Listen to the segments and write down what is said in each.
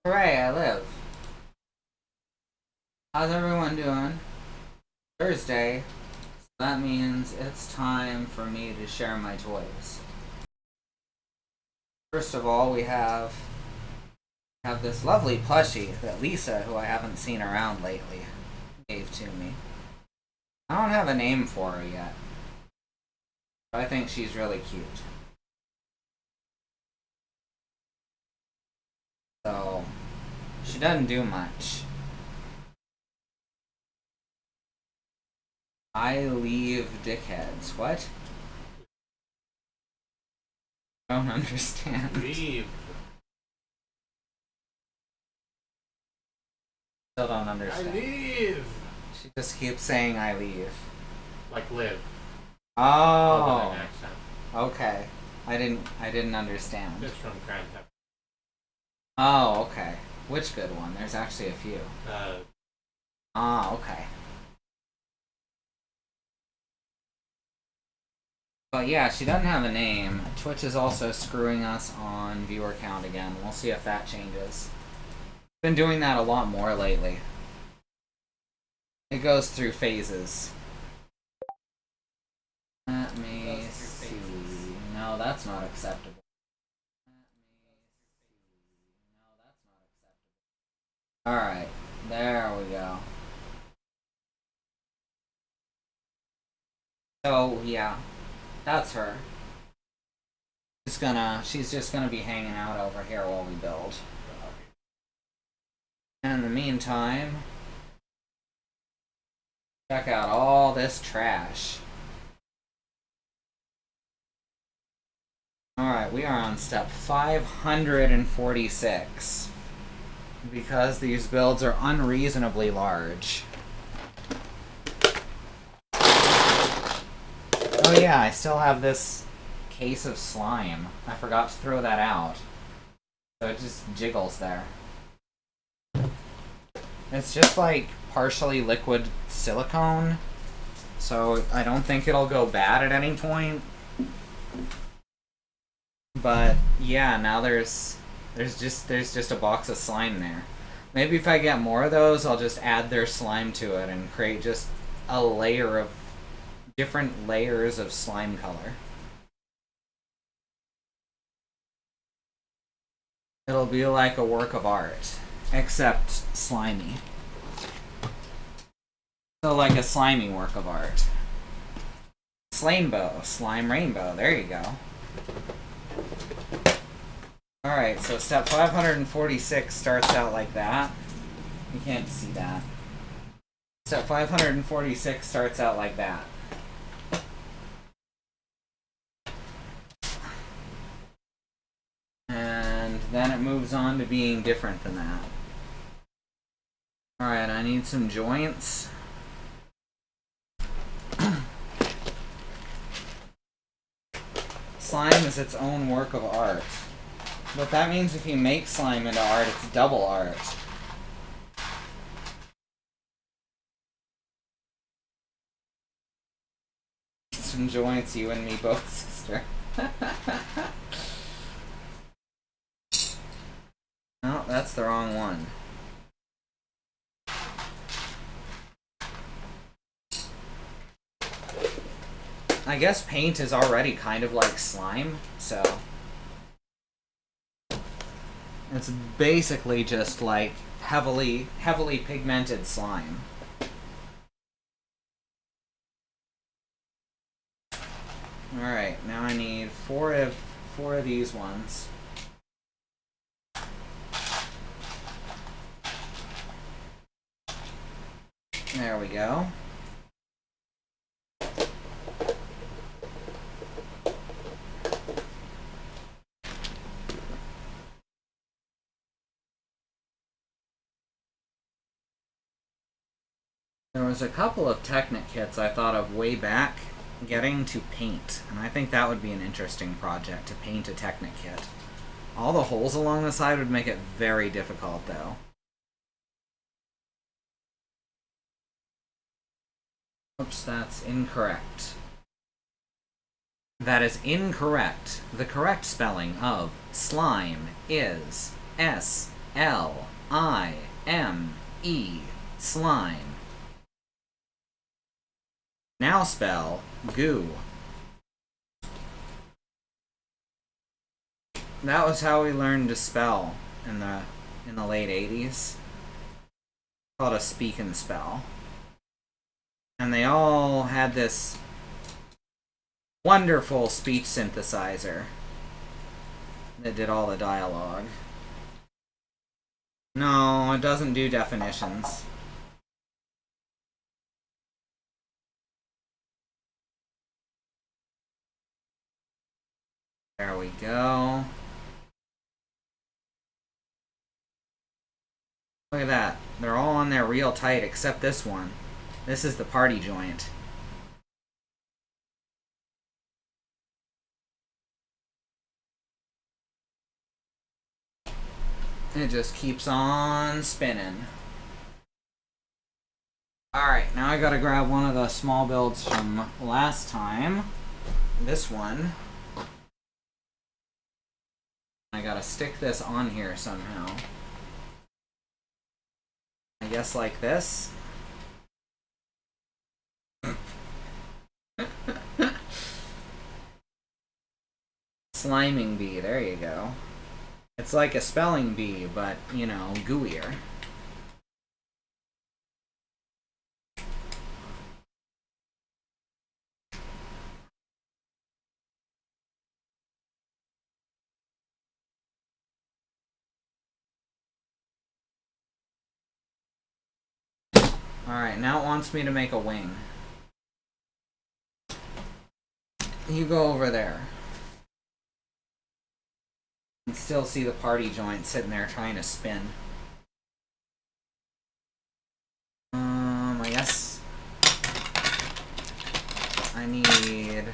Hooray, I live. How's everyone doing? Thursday. So that means it's time for me to share my toys. First of all, we have this lovely plushie that Lisa, who I haven't seen around lately, gave to me. I don't have a name for her yet, but I think she's really cute. So, she doesn't do much. I leave dickheads. What? I don't understand. Leave. Still don't understand. I leave. She just keeps saying I leave. Like live. Oh. With an accent. Okay. I didn't understand. Just from Grand Theft. Oh, okay. Which good one? There's actually a few. Okay. But yeah, she doesn't have a name. Twitch is also screwing us on viewer count again. We'll see if that changes. Been doing that a lot more lately. It goes through phases. Let me see. No, that's not acceptable. Alright, there we go. So, yeah, that's her. She's just gonna be hanging out over here while we build. And in the meantime, check out all this trash. Alright, we are on step 546. Because these builds are unreasonably large. Oh yeah, I still have this case of slime. I forgot to throw that out. So it just jiggles there. It's just like partially liquid silicone. So I don't think it'll go bad at any point. But yeah, now there's just a box of slime there. Maybe if I get more of those, I'll just add their slime to it and create just a layer of different layers of slime color. It'll be like a work of art, except slimy. So like a slimy work of art. Slamebow, slime rainbow, there you go. Alright, so step 546 starts out like that. You can't see that. Step 546 starts out like that. And then it moves on to being different than that. Alright, I need some joints. Slime is its own work of art. But that means if you make slime into art, it's double art. Some joints, you and me both, sister. No, that's the wrong one. I guess paint is already kind of like slime, so... It's basically just like heavily pigmented slime. Alright, now I need four of these ones. There we go. There was a couple of Technic kits I thought of way back getting to paint, and I think that would be an interesting project, to paint a Technic kit. All the holes along the side would make it very difficult, though. Oops, that's incorrect. That is incorrect. The correct spelling of slime is S-L-I-M-E. S-L-I-M-E, slime. Now spell goo. That was how we learned to spell in the late 80s. Called a speak and spell. And they all had this wonderful speech synthesizer that did all the dialogue. No, it doesn't do definitions. There we go. Look at that. They're all on there real tight except this one. This is the party joint. It just keeps on spinning. Alright, now I gotta grab one of the small builds from last time. This one. I gotta stick this on here somehow. I guess like this. Sliming bee, there you go. It's like a spelling bee, but, you know, gooier. Alright, now it wants me to make a wing. You go over there. You can still see the party joint sitting there trying to spin. I guess I need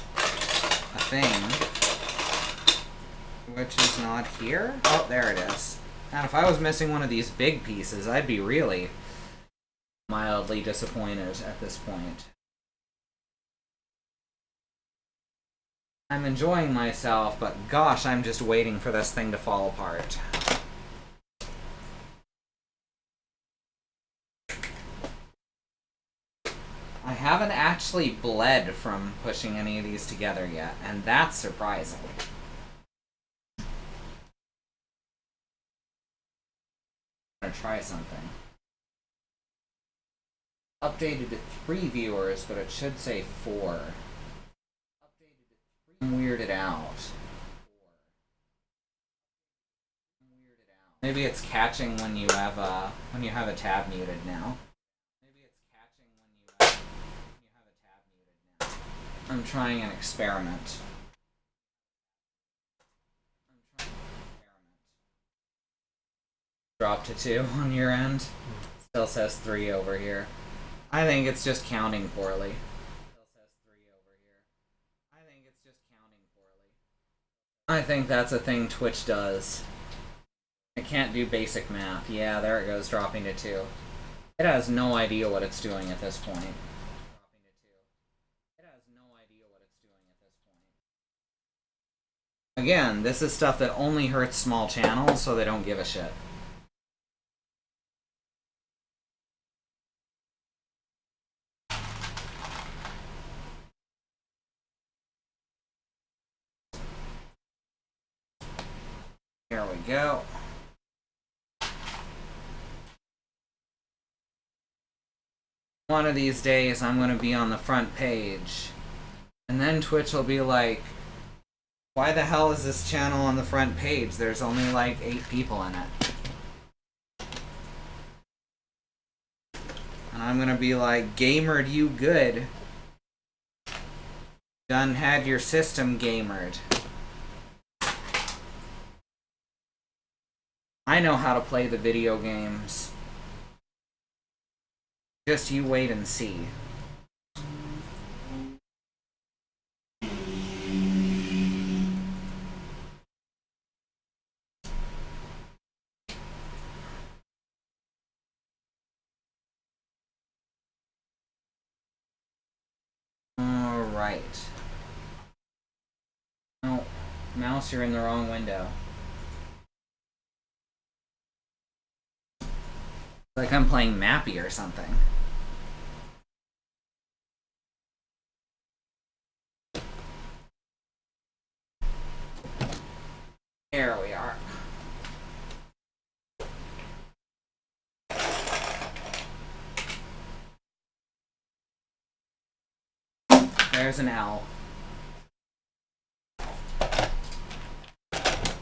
a thing, which is not here. Oh, there it is. And if I was missing one of these big pieces, I'd be really mildly disappointed at this point. I'm enjoying myself, but gosh, I'm just waiting for this thing to fall apart. I haven't actually bled from pushing any of these together yet, and that's surprising. I'm gonna try something. Updated to 3 viewers, but it should say 4. I'm weirded out. Maybe it's catching when you have a tab muted now. Maybe it's catching when you have a tab muted now. I'm trying an experiment. Drop to 2 on your end. Still says 3 over here. I think it's just counting poorly. I think that's a thing Twitch does. It can't do basic math. Yeah, there it goes, dropping to 2. It has no idea what it's doing at this point. Again, this is stuff that only hurts small channels, so they don't give a shit. There we go. One of these days, I'm going to be on the front page. And then Twitch will be like, why the hell is this channel on the front page? There's only like 8 people in it. And I'm going to be like, gamered you good. Done had your system gamered. I know how to play the video games. Just you wait and see. Alright. No, mouse, you're in the wrong window. Like I'm playing Mappy or something. There we are. There's an L.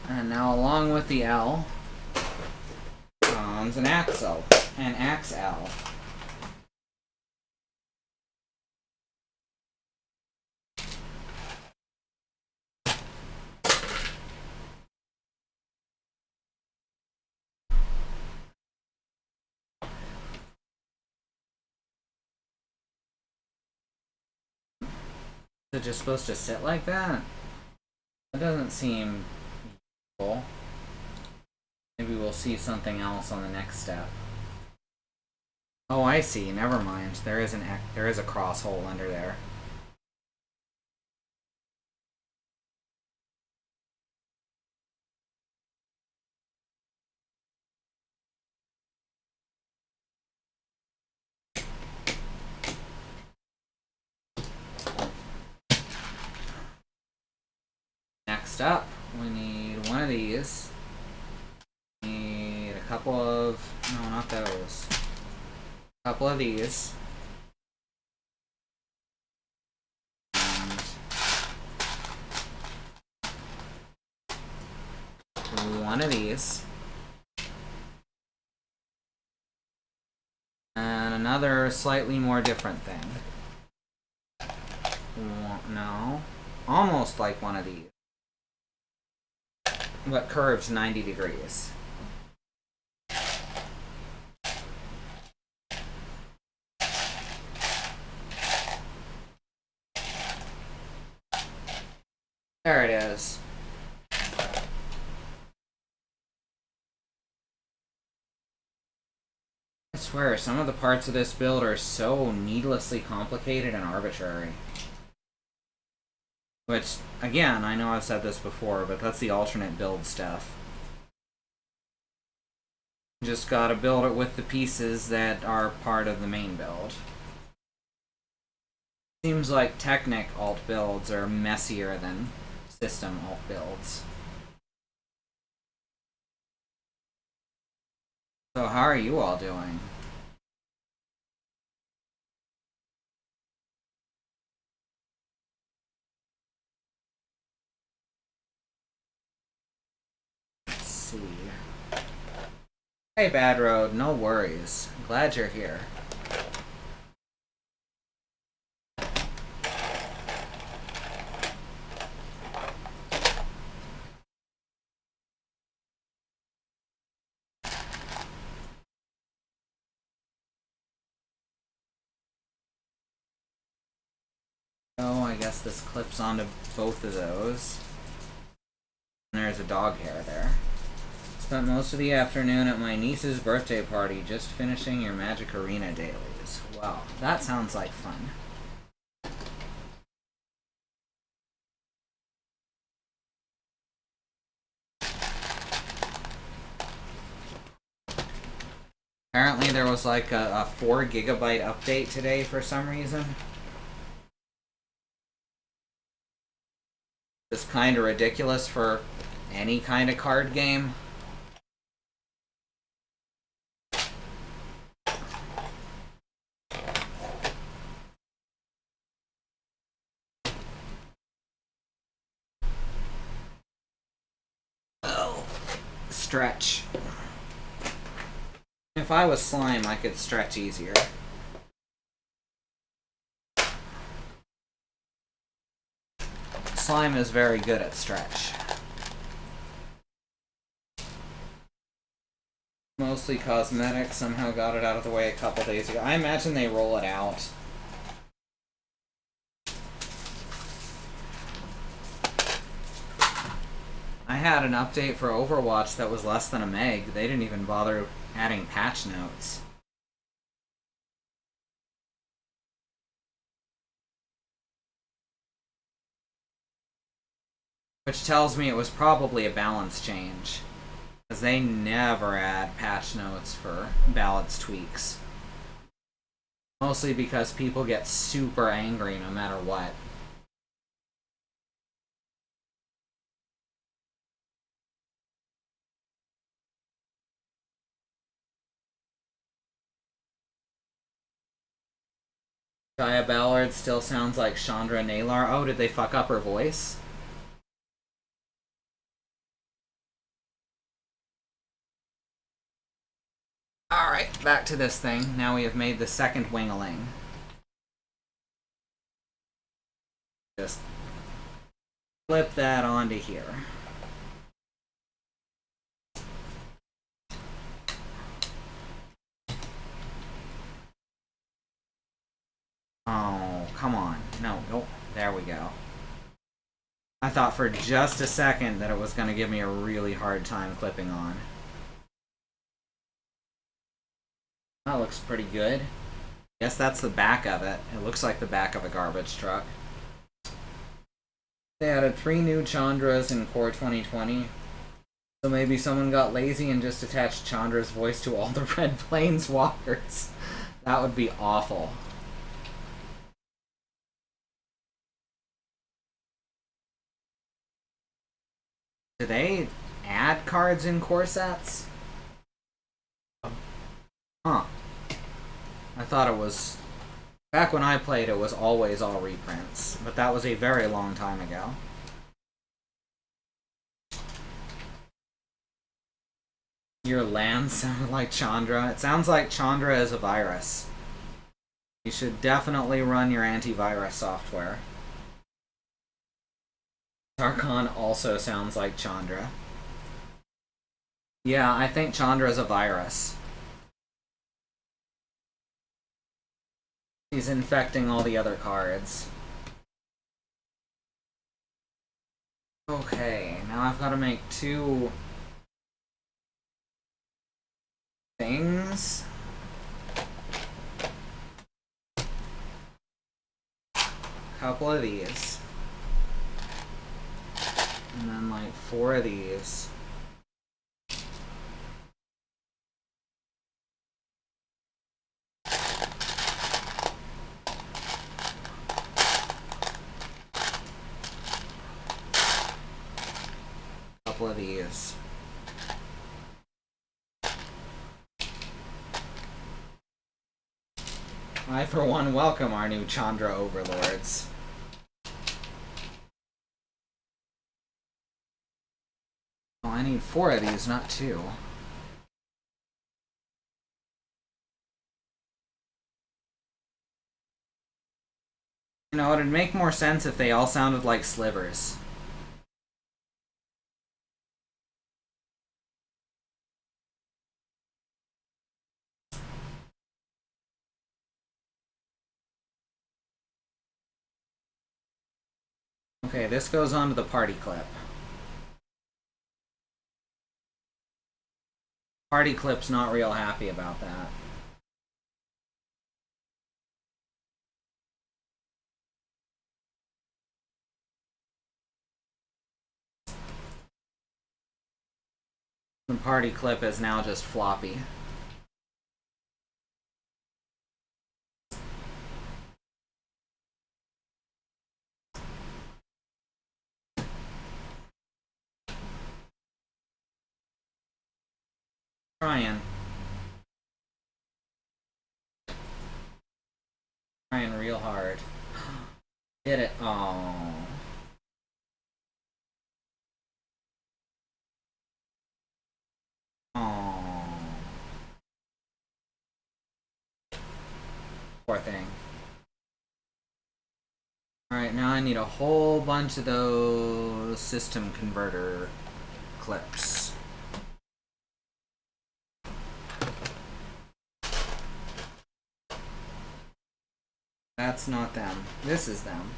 And now along with the L comes an axle. An axle. Is it just supposed to sit like that? That doesn't seem useful. Maybe we'll see something else on the next step. Oh, I see. Never mind. There is a cross hole under there. Next up, we need one of these. We need a couple of... no, not those. A couple of these. And one of these. And another slightly more different thing. No. Almost like one of these. But curved 90 degrees. There it is. I swear, some of the parts of this build are so needlessly complicated and arbitrary. Which, again, I know I've said this before, but that's the alternate build stuff. Just gotta build it with the pieces that are part of the main build. Seems like Technic alt builds are messier than system alt builds. So how are you all doing? Let's see. Hey Bad Road, no worries. Glad you're here. Oh, I guess this clips onto both of those. And there's a dog hair there. Spent most of the afternoon at my niece's birthday party just finishing your Magic Arena dailies. Wow, that sounds like fun. Apparently there was like a 4 gigabyte update today for some reason. It's kind of ridiculous for any kind of card game. Oh, stretch. If I was slime, I could stretch easier. Slime is very good at stretch. Mostly cosmetic, somehow got it out of the way a couple days ago. I imagine they roll it out. I had an update for Overwatch that was less than a meg. They didn't even bother adding patch notes. Which tells me it was probably a balance change. Because they never add patch notes for balance tweaks. Mostly because people get super angry no matter what. Jaya Ballard still sounds like Chandra Nalar. Oh, did they fuck up her voice? Alright, back to this thing. Now we have made the second wingaling. Just flip that onto here. Oh, come on. No, nope. There we go. I thought for just a second that it was going to give me a really hard time clipping on. That looks pretty good. Guess that's the back of it. It looks like the back of a garbage truck. They added 3 new Chandras in Core 2020. So maybe someone got lazy and just attached Chandra's voice to all the Red Planeswalkers. That would be awful. Do they add cards in core sets? Huh. I thought it was... Back when I played, it was always all reprints. But that was a very long time ago. Your land sounded like Chandra. It sounds like Chandra is a virus. You should definitely run your antivirus software. Tarkon also sounds like Chandra. Yeah, I think Chandra is a virus. He's infecting all the other cards. Okay, now I've got to make 2 things. Couple of these. And then like 4 of these. Couple of these. I, for one, welcome our new Chandra overlords. Oh, I need 4 of these, not 2. You know, it'd make more sense if they all sounded like slivers. Okay, this goes on to the party clip. Party clip's not real happy about that. The party clip is now just floppy. Trying. Trying real hard. Did it. Oh. Oh. Poor thing. Alright, now I need a whole bunch of those system converter clips. That's not them. This is them.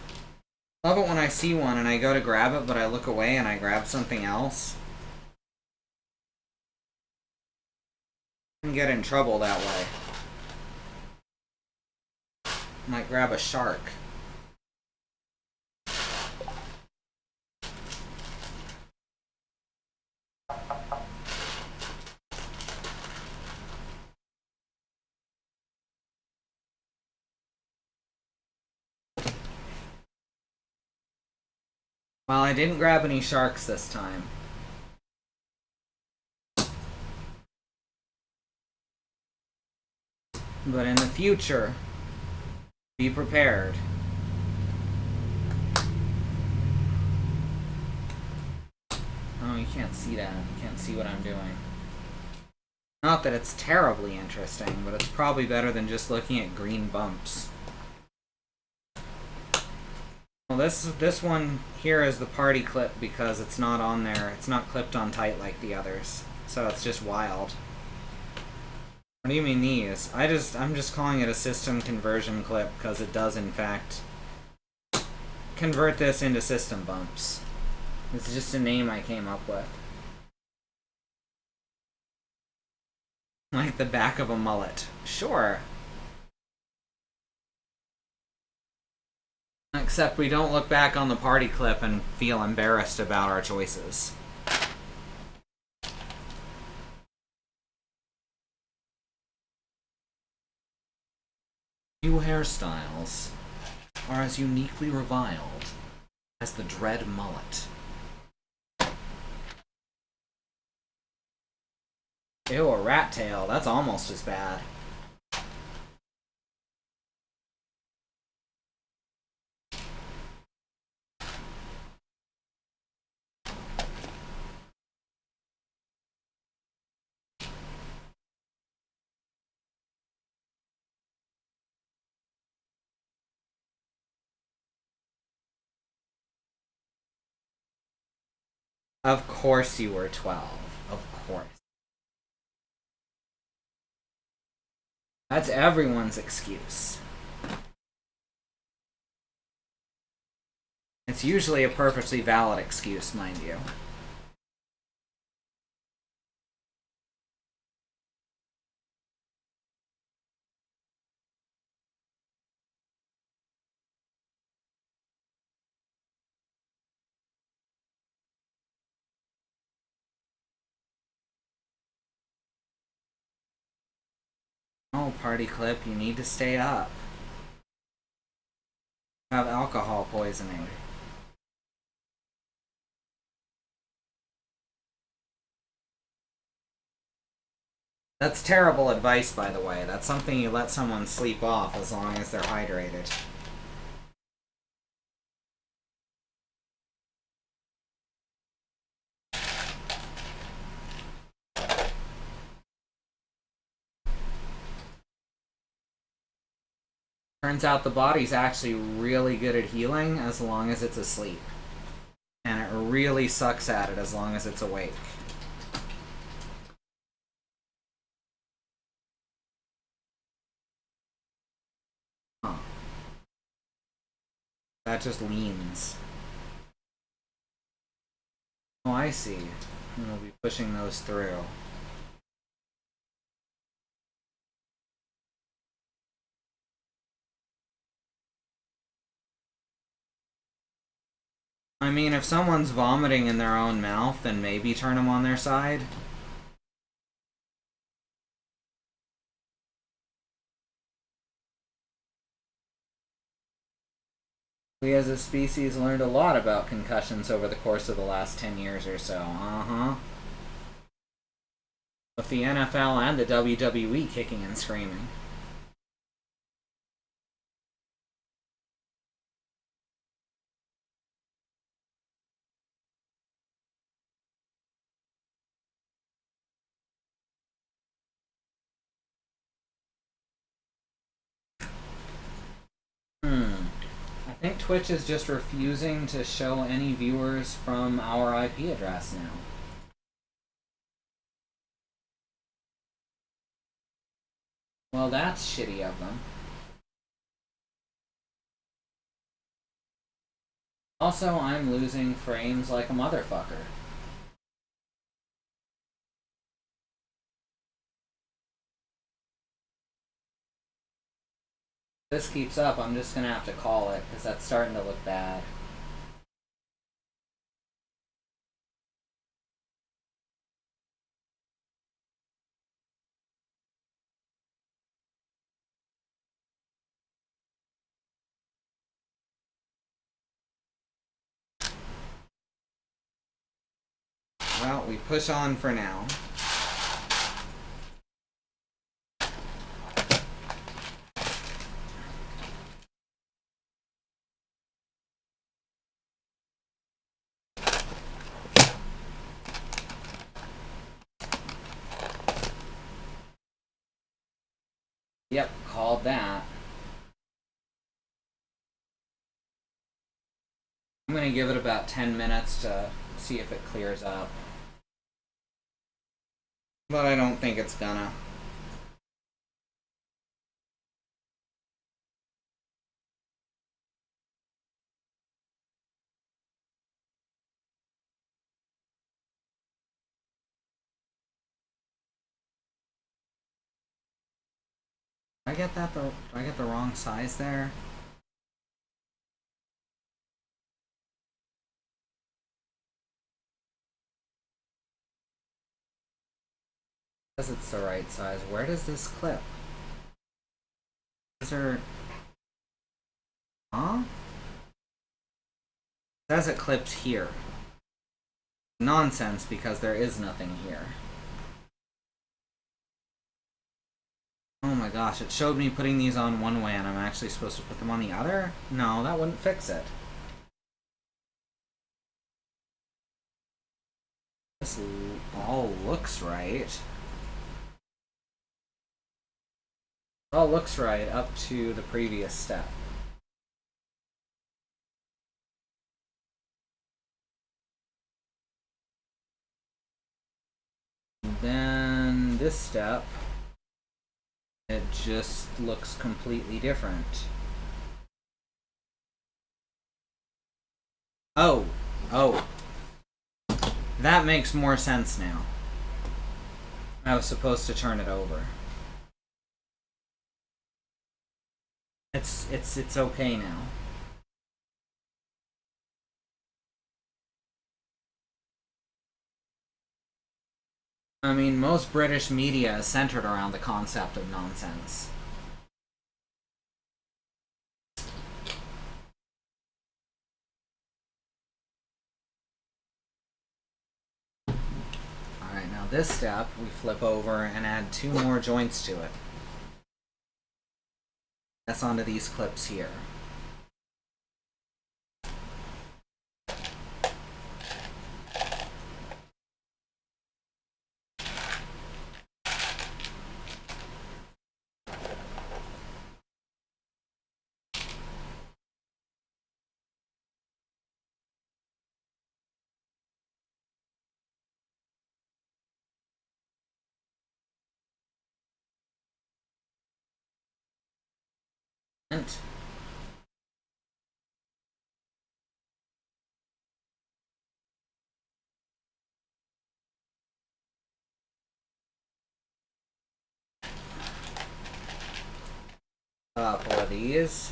Love it when I see one and I go to grab it, but I look away and I grab something else. I can get in trouble that way. Might grab a shark. Well, I didn't grab any sharks this time. But in the future, be prepared. Oh, you can't see that. You can't see what I'm doing. Not that it's terribly interesting, but it's probably better than just looking at green bumps. Well, this one here is the party clip because it's not on there. It's not clipped on tight like the others. So it's just wild. What do you mean these? I'm just calling it a system conversion clip because it does in fact convert this into system bumps. It's just a name I came up with. Like the back of a mullet. Sure. Except we don't look back on the party clip and feel embarrassed about our choices. Few hairstyles are as uniquely reviled as the dread mullet. Ew, a rat tail. That's almost as bad. Of course you were 12. Of course. That's everyone's excuse. It's usually a perfectly valid excuse, mind you. Oh, party clip, you need to stay up. You have alcohol poisoning. That's terrible advice, by the way. That's something you let someone sleep off as long as they're hydrated. Turns out the body's actually really good at healing as long as it's asleep. And it really sucks at it as long as it's awake. Huh. That just leans. Oh, I see. And we'll be pushing those through. I mean, if someone's vomiting in their own mouth, then maybe turn them on their side. We as a species learned a lot about concussions over the course of the last 10 years or so. Uh-huh. With the NFL and the WWE kicking and screaming. I think Twitch is just refusing to show any viewers from our IP address now. Well, that's shitty of them. Also, I'm losing frames like a motherfucker. If this keeps up, I'm just gonna have to call it, because that's starting to look bad. Well, we push on for now. Yep, called that. I'm gonna give it about 10 minutes to see if it clears up. But I don't think it's gonna. Do I get the wrong size there? Says it's the right size. Where does this clip? Is there... Huh? It says it clips here. Nonsense, because there is nothing here. Oh my gosh, it showed me putting these on one way and I'm actually supposed to put them on the other? No, that wouldn't fix it. This all looks right. All looks right up to the previous step. Then this step, it just looks completely different. Oh, that makes more sense now. I was supposed to turn it over. It's okay now. I mean, most British media is centered around the concept of nonsense. Alright, now this step, we flip over and add 2 more joints to it. That's onto these clips here. A couple of these.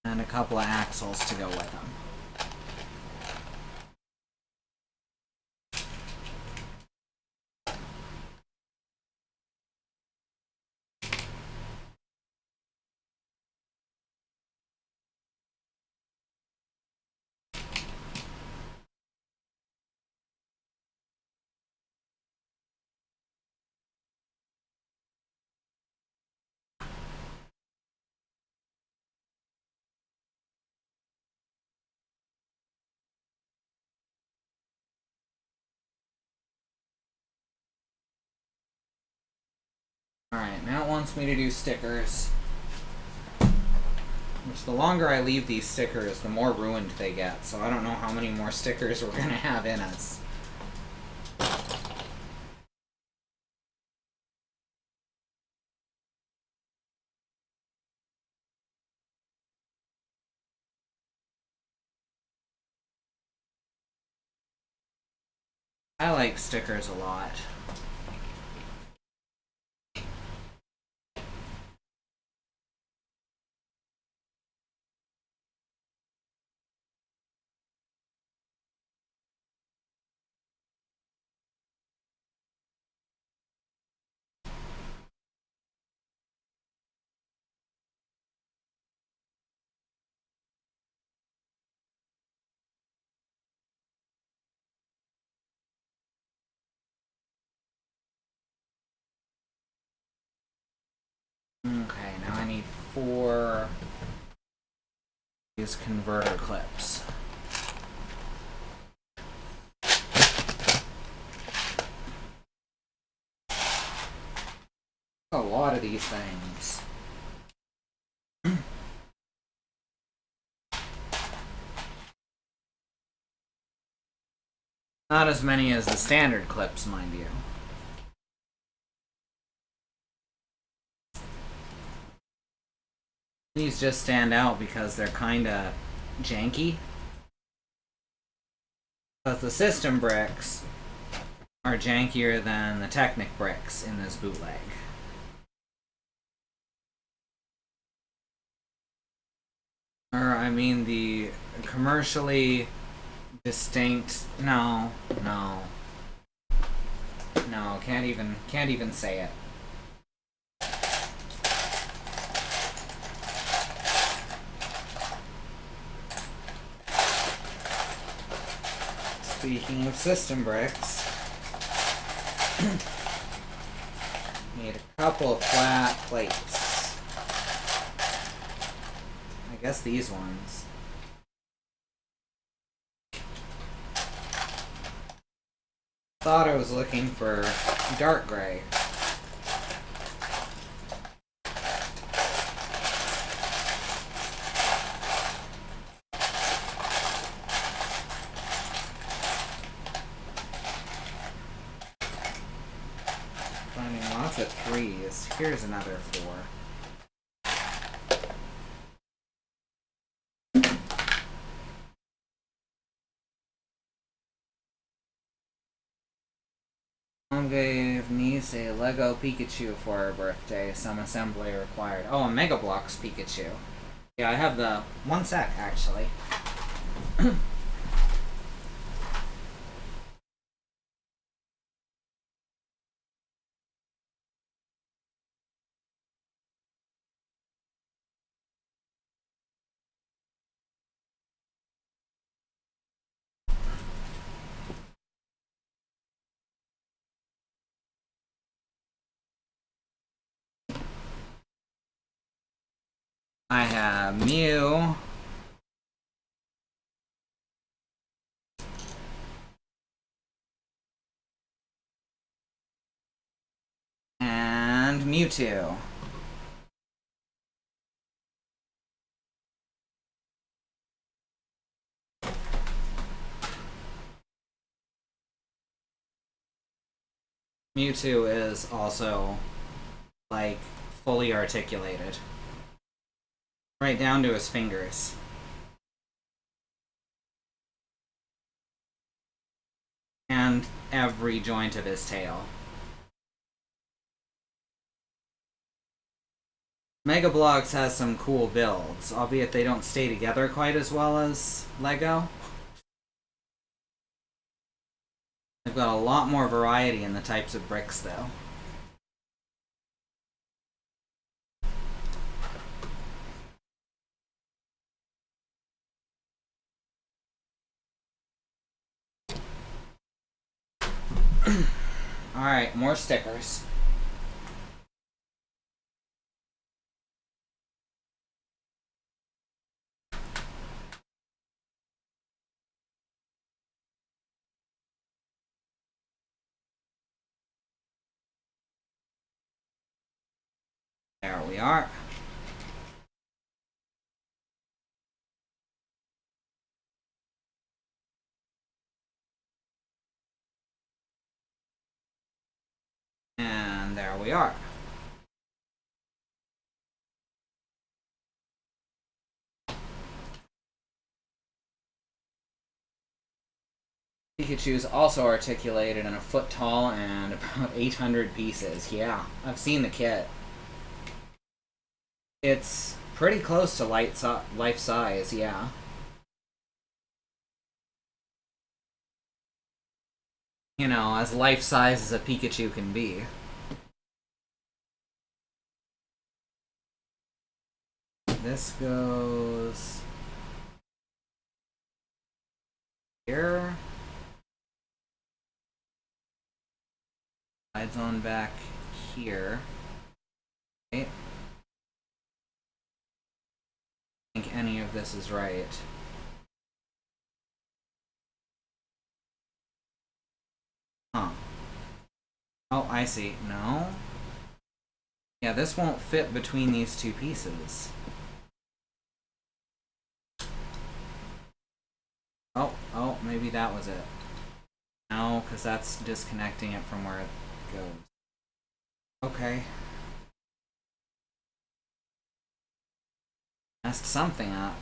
And a couple of axles to go with them. Alright, now it wants me to do stickers. Which, the longer I leave these stickers, the more ruined they get. So I don't know how many more stickers we're gonna have in us. I like stickers a lot. Okay, now I need 4 these converter clips. A lot of these things. Not as many as the standard clips, mind you. These just stand out because they're kinda janky. Because the system bricks are jankier than the Technic bricks in this bootleg. Or, I mean, the commercially distinct. No, can't even say it. Speaking of system bricks, need a couple of flat plates. I guess these ones. Thought I was looking for dark gray. Finding lots of 3s. Here's another 4. Mom gave niece a Lego Pikachu for her birthday. Some assembly required. Oh, a Mega Bloks Pikachu. Yeah, I have the 1 sec actually. I have Mew. And Mewtwo. Mewtwo is also, like, fully articulated. Right down to his fingers. And every joint of his tail. Mega Bloks has some cool builds, albeit they don't stay together quite as well as Lego. They've got a lot more variety in the types of bricks, though. Alright, more stickers. There we are. And there we are. Pikachu is also articulated and a foot tall and about 800 pieces. Yeah, I've seen the kit. It's pretty close to life size, yeah. You know, as life size as a Pikachu can be. This goes here. Slides on back here. Okay. think any of this is right. Huh. Oh, I see. No? Yeah, this won't fit between these two pieces. Oh, maybe that was it. No, because that's disconnecting it from where it goes. Okay. Messed something up.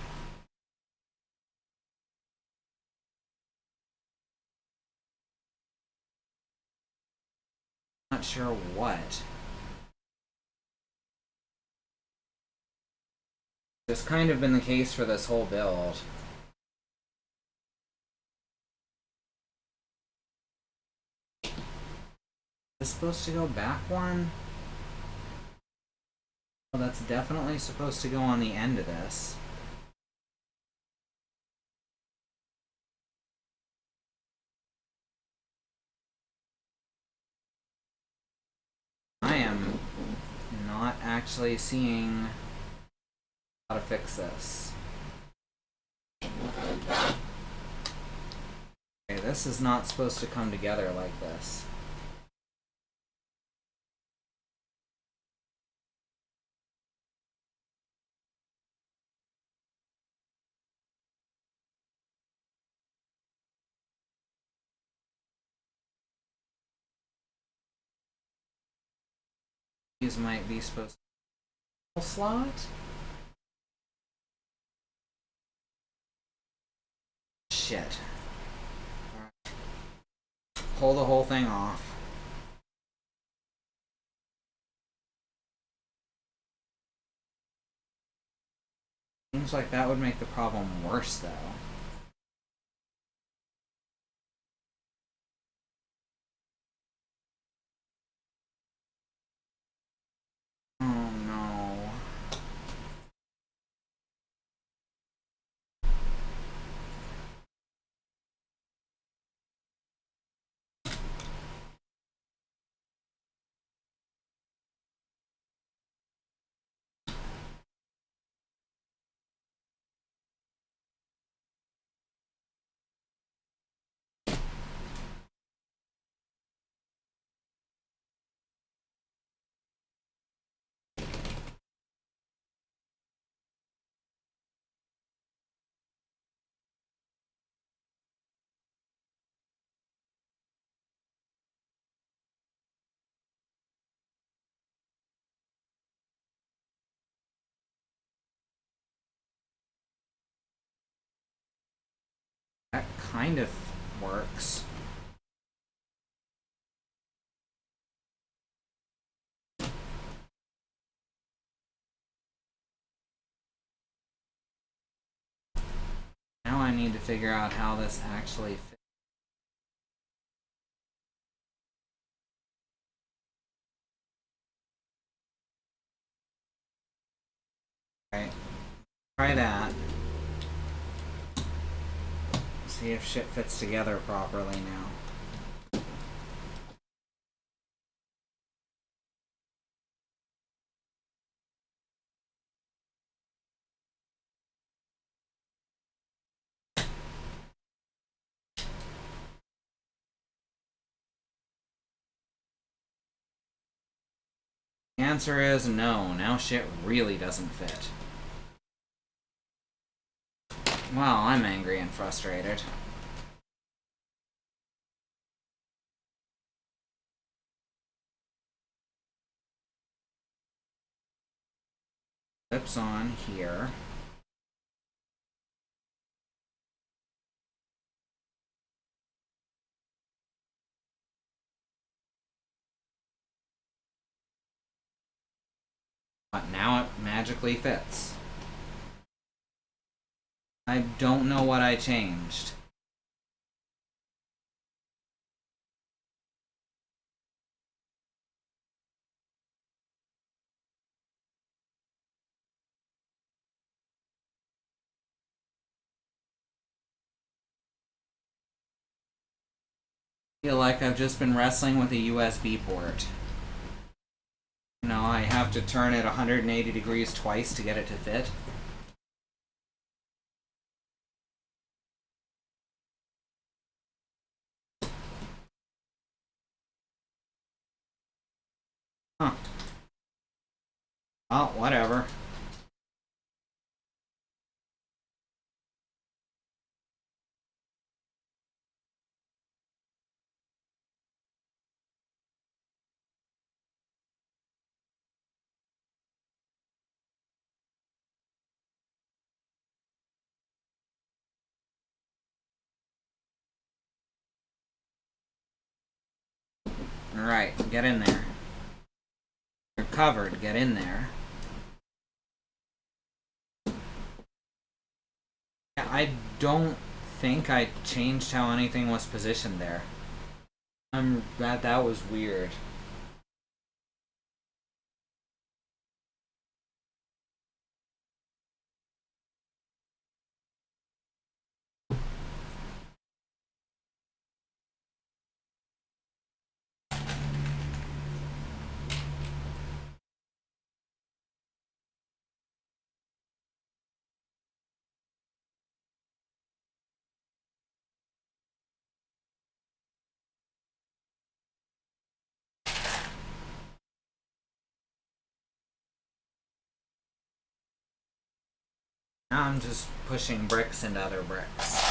Not sure what. It's kind of been the case for this whole build. Is this supposed to go back one? Well, that's definitely supposed to go on the end of this. I am not actually seeing how to fix this. Okay, this is not supposed to come together like this. These might be supposed to slot? Shit. Alright. Pull the whole thing off. Seems like that would make the problem worse, though. Oh no. That kind of works. Now I need to figure out how this actually fits. Right. Try that. See if shit fits together properly now. The answer is no. Now shit really doesn't fit. Well, I'm angry and frustrated. Clips on here. But now it magically fits. I don't know what I changed. I feel like I've just been wrestling with a USB port. You know, I have to turn it 180 degrees twice to get it to fit. Huh. Oh, whatever. Alright, get in there. You're covered, get in there. I don't think I changed how anything was positioned there. That was weird. Now I'm just pushing bricks into other bricks.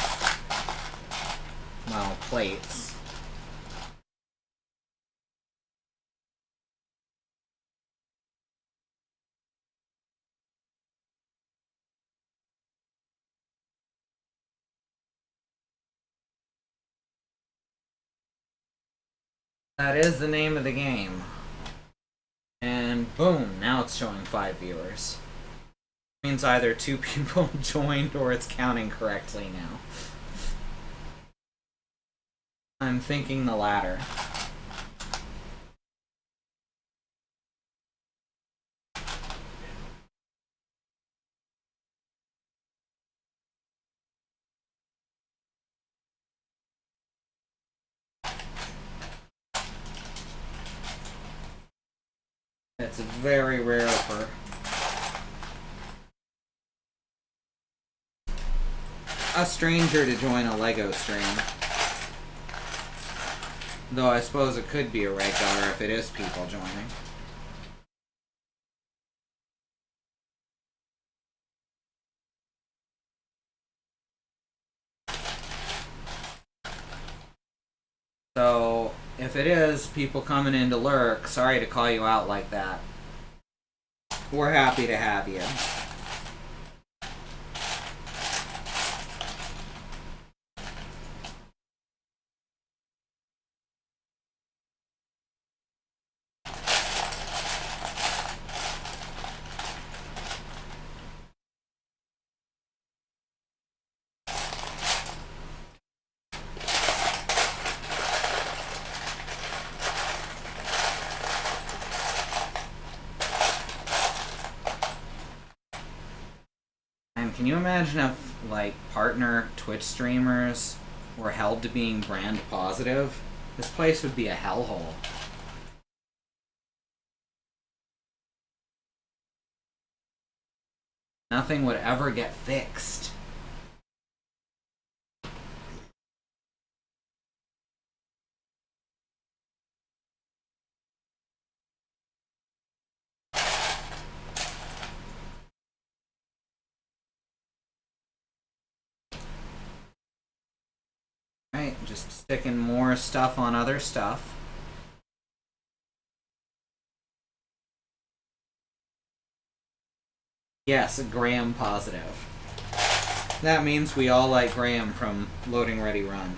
Well, plates. That is the name of the game. And boom, now it's showing 5 viewers. It means either 2 people joined or it's counting correctly now. I'm thinking the latter. It's very rare for a stranger to join a Lego stream. Though I suppose it could be a regular if it is people joining. So, if it is people coming in to lurk, sorry to call you out like that. We're happy to have you. And can you imagine if, like, partner Twitch streamers were held to being brand positive? This place would be a hellhole. Nothing would ever get fixed. Right, just sticking more stuff on other stuff. Yes, Graham positive. That means we all like Graham from Loading Ready Run.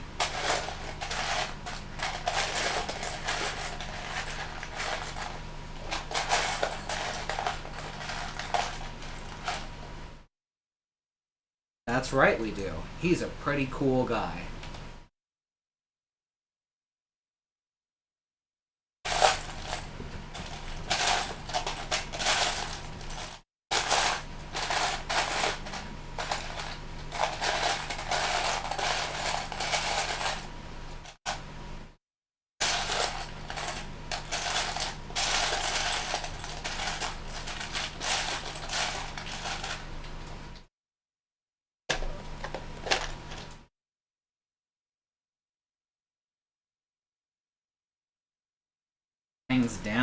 That's right, we do. He's a pretty cool guy.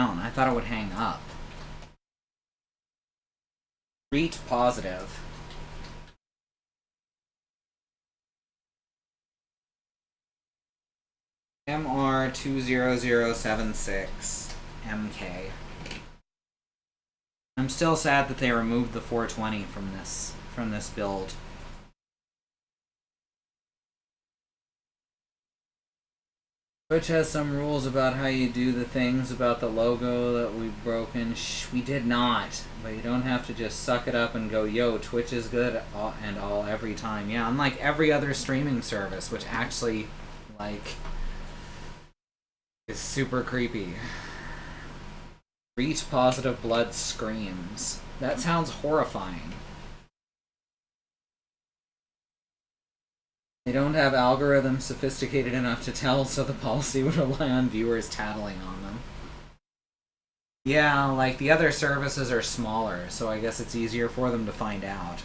down. I thought it would hang up. Reach positive. MR20076 MK. I'm still sad that they removed the 420 from this build. Twitch has some rules about how you do the things about the logo that we've broken. Shh, we did not. But you don't have to just suck it up and go, yo, Twitch is good and all every time. Yeah, unlike every other streaming service, which actually, like, is super creepy. Reach positive blood screams. That sounds horrifying. They don't have algorithms sophisticated enough to tell, so the policy would rely on viewers tattling on them. Yeah, like the other services are smaller, so I guess it's easier for them to find out.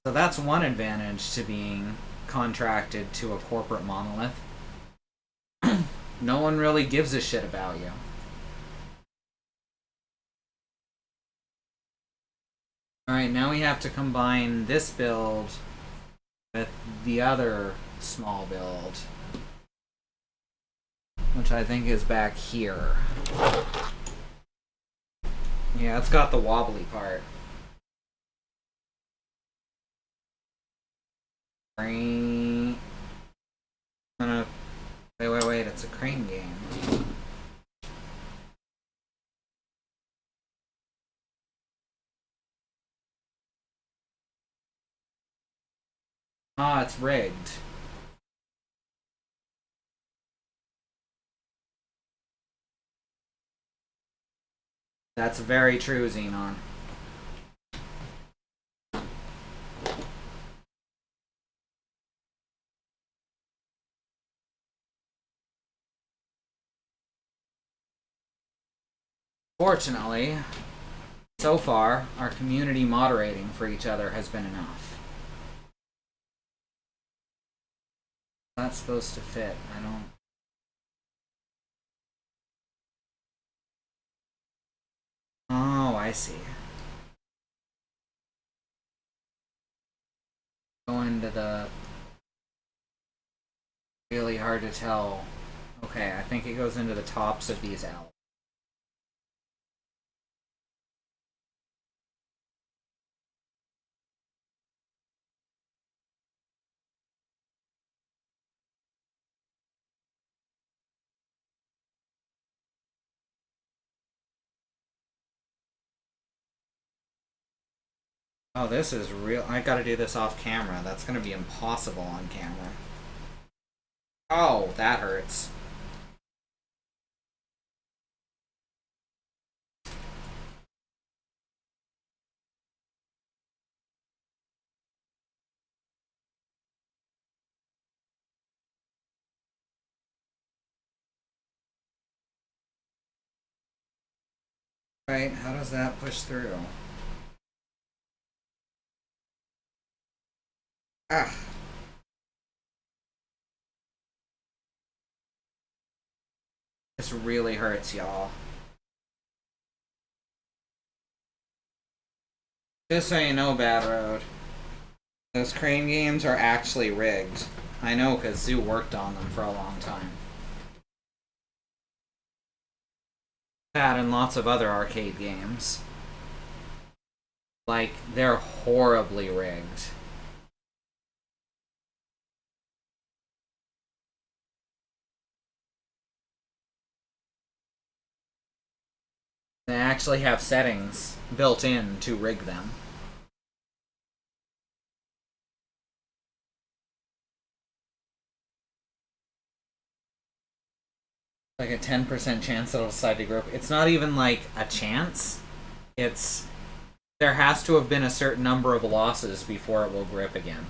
So that's one advantage to being contracted to a corporate monolith. No one really gives a shit about you. Alright, now we have to combine this build with the other small build, which I think is back here. Yeah, it's got the wobbly part. Crane. Wait, it's a crane game. Ah, it's rigged. That's very true, Xenon. Fortunately, so far, our community moderating for each other has been enough. That's supposed to fit. I don't... Oh, I see. Go into the... Really hard to tell. Okay, I think it goes into the tops of these L's. Oh, this is real. I gotta do this off camera. That's gonna be impossible on camera. Oh, that hurts. Right, how does that push through? Ah. This really hurts, y'all. Just so you know, Bad Road, those crane games are actually rigged. I know, because Zoo worked on them for a long time. That and lots of other arcade games. Like, they're horribly rigged. They actually have settings built in to rig them. Like a 10% chance it'll decide to grip. It's not even like a chance. It's... There has to have been a certain number of losses before it will grip again.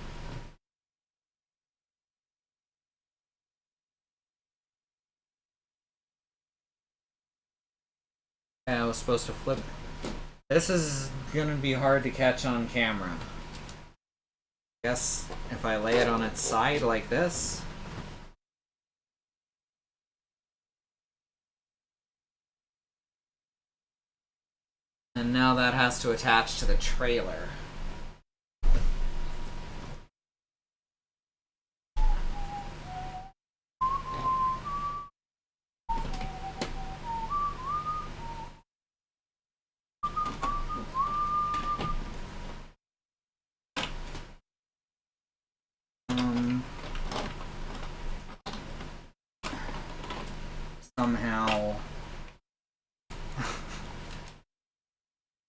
Yeah, I was supposed to flip. This is gonna be hard to catch on camera. Guess if I lay it on its side like this. And now that has to attach to the trailer. Somehow...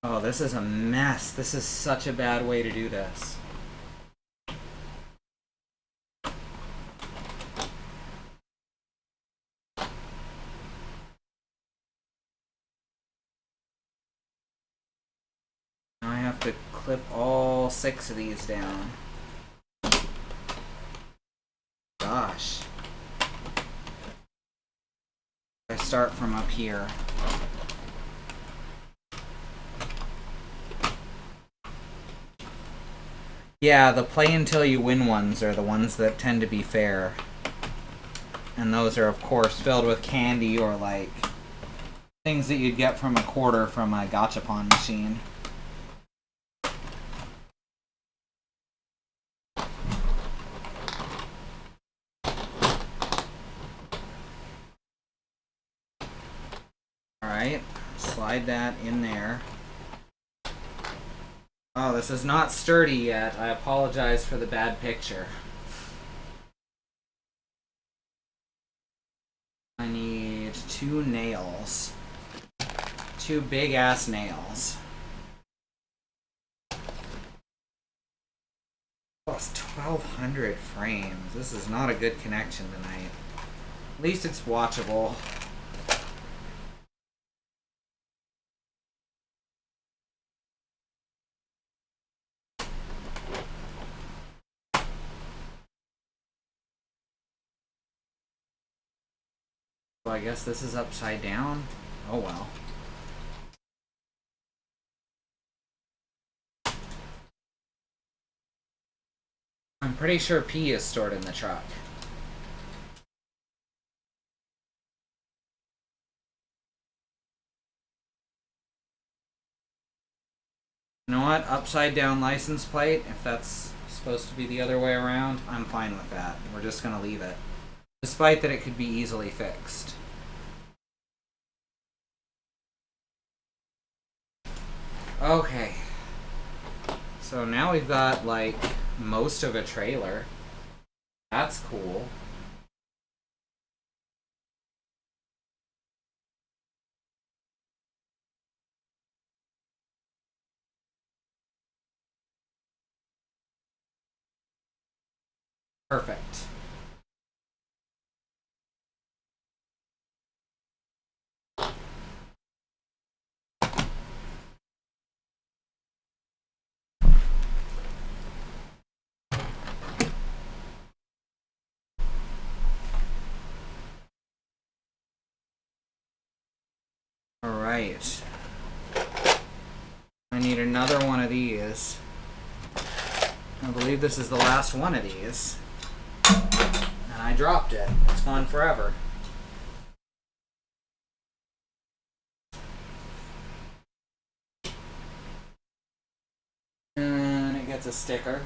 Oh, this is a mess. This is such a bad way to do this. Now I have to clip all 6 of these down. Gosh. I start from up here. Yeah, the play until you win ones are the ones that tend to be fair. And those are, of course, filled with candy or, like, things that you'd get from a quarter from a gachapon machine. Alright, slide that in there. Oh, this is not sturdy yet. I apologize for the bad picture. I need 2 nails. 2 big-ass nails. Oh, it's 1,200 frames. This is not a good connection tonight. At least it's watchable. So I guess this is upside down. Oh well. I'm pretty sure P is stored in the truck. You know what? Upside down license plate, if that's supposed to be the other way around, I'm fine with that. We're just gonna leave it. Despite that it could be easily fixed. Okay. So now we've got, like, most of a trailer. That's cool. Perfect. Alright. I need another one of these. I believe this is the last one of these. And I dropped it. It's gone forever. And it gets a sticker.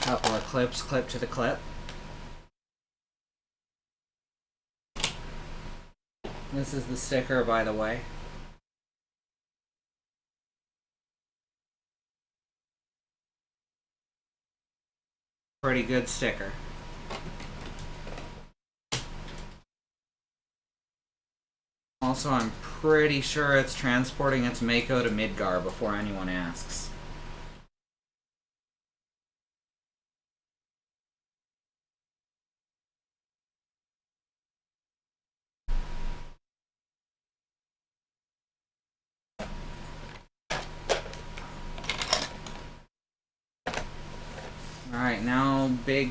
Couple of clips, clip to the clip. This is the sticker, by the way. Pretty good sticker. Also, I'm pretty sure it's transporting its Mako to Midgar before anyone asks. Alright, now big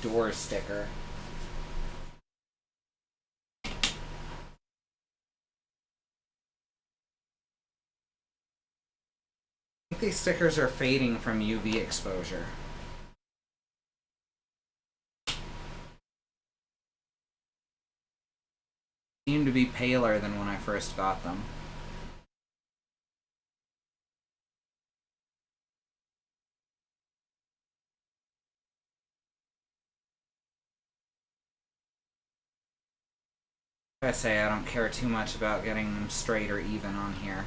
door sticker. I think these stickers are fading from UV exposure. Seem to be paler than when I first got them. I say I don't care too much about getting them straight or even on here.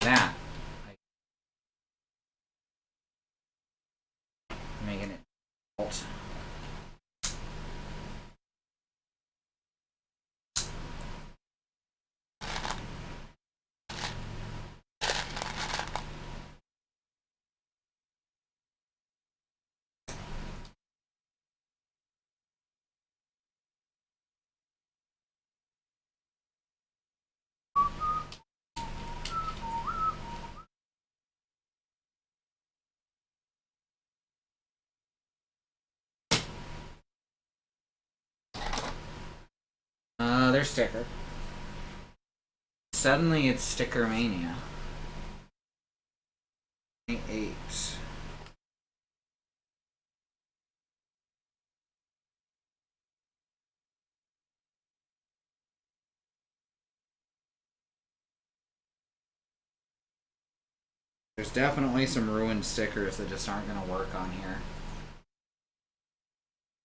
That. Making it default. Their sticker. Suddenly it's sticker mania. 8. There's definitely some ruined stickers that just aren't going to work on here.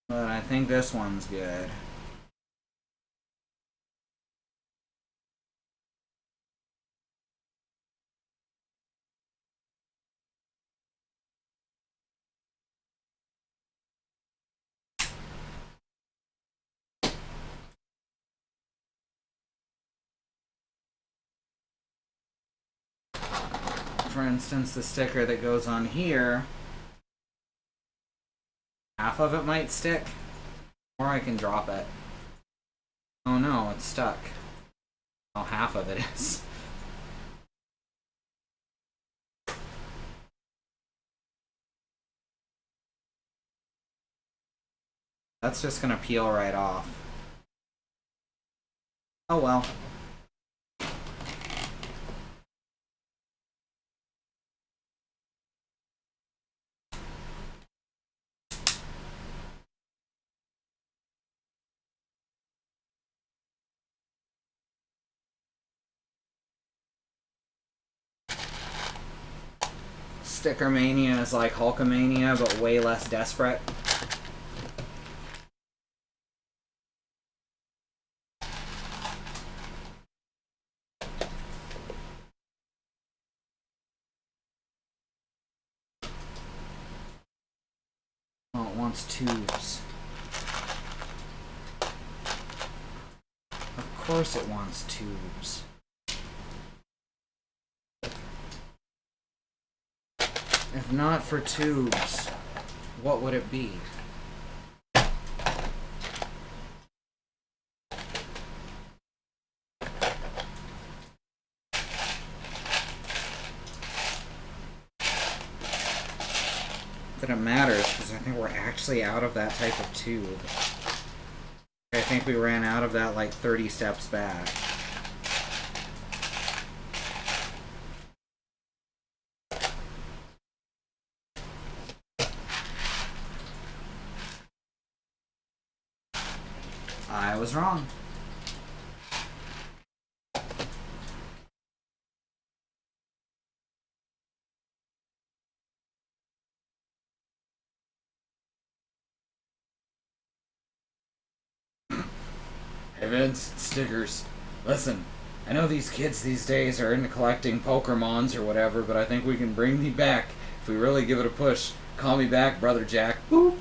But I think this one's good. For instance, the sticker that goes on here, half of it might stick, or I can drop it. Oh no, it's stuck. Oh, half of it is. That's just gonna peel right off. Oh well. Sticker mania is like Hulkamania, but way less desperate. Oh, it wants tubes. Of course it wants tubes. If not for tubes, what would it be? That it matters, because I think we're actually out of that type of tube. I think we ran out of that like 30 steps back. I was wrong. Hey Vince, stickers. Listen, I know these kids these days are into collecting Pokemons or whatever, but I think we can bring thee back if we really give it a push. Call me back, Brother Jack. Boop.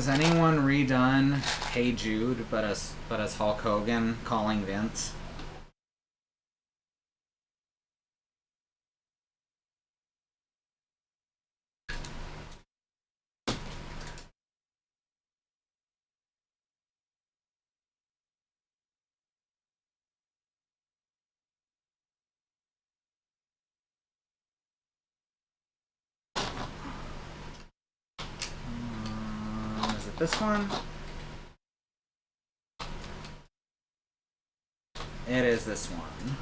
Has anyone redone Hey Jude but as Hulk Hogan calling Vince? Is it this one? It is this one.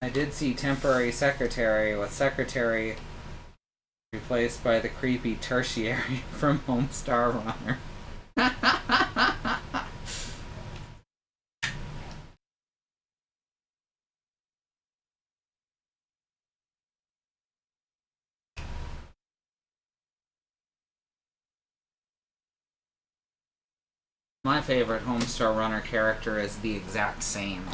I did see temporary secretary with secretary replaced by the creepy tertiary from Homestar Runner. My favorite Homestar Runner character is the exact same.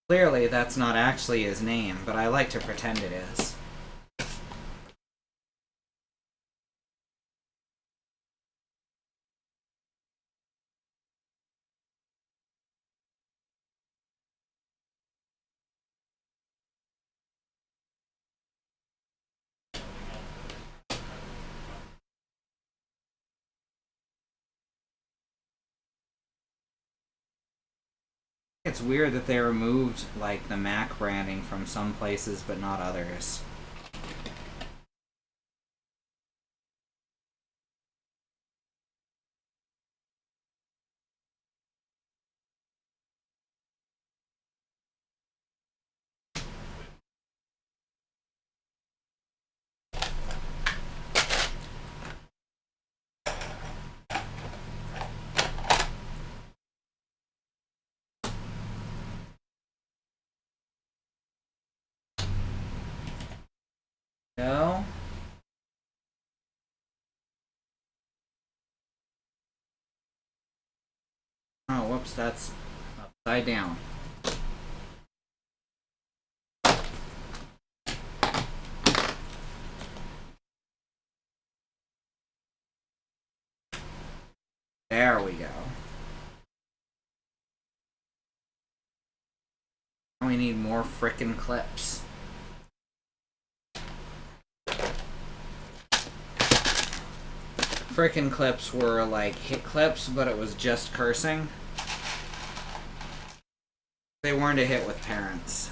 Clearly, that's not actually his name, but I like to pretend it is. It's weird that they removed, like, the Mac branding from some places but not others. No? Oh, whoops, that's upside down. There we go. We need more frickin' clips. Frickin' clips were like hit clips, but it was just cursing. They weren't a hit with parents.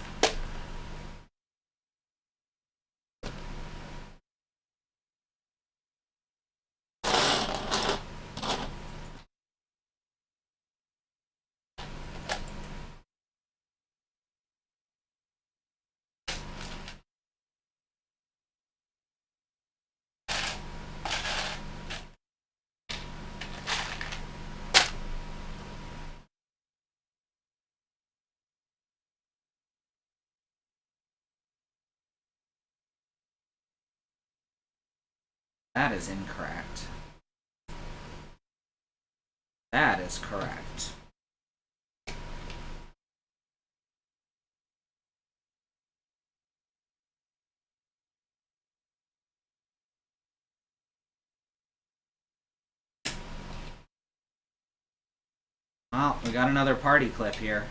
That is incorrect. That is correct. Well, we got another party clip here.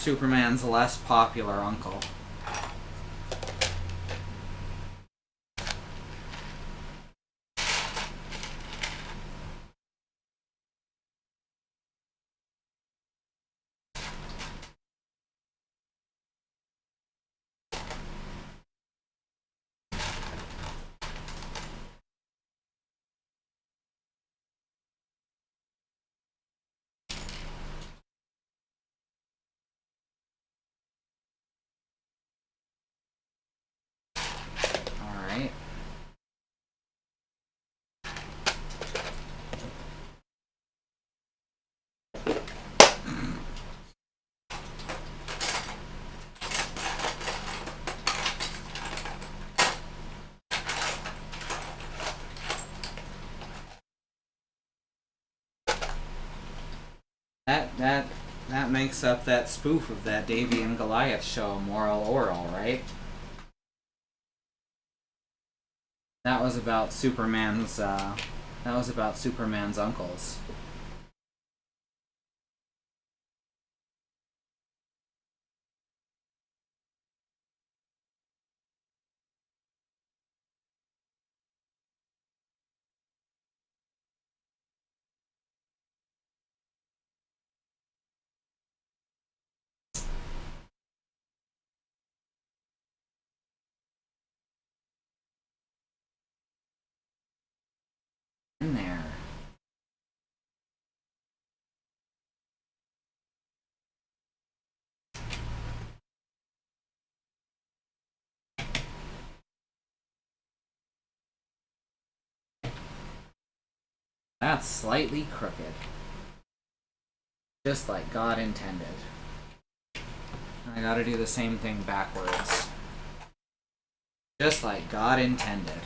Superman's less popular uncle. Alright. That makes up that spoof of that Davy and Goliath show, Moral Oral, right? That was about Superman's uncles. In there. That's slightly crooked. Just like God intended. I gotta do the same thing backwards. Just like God intended.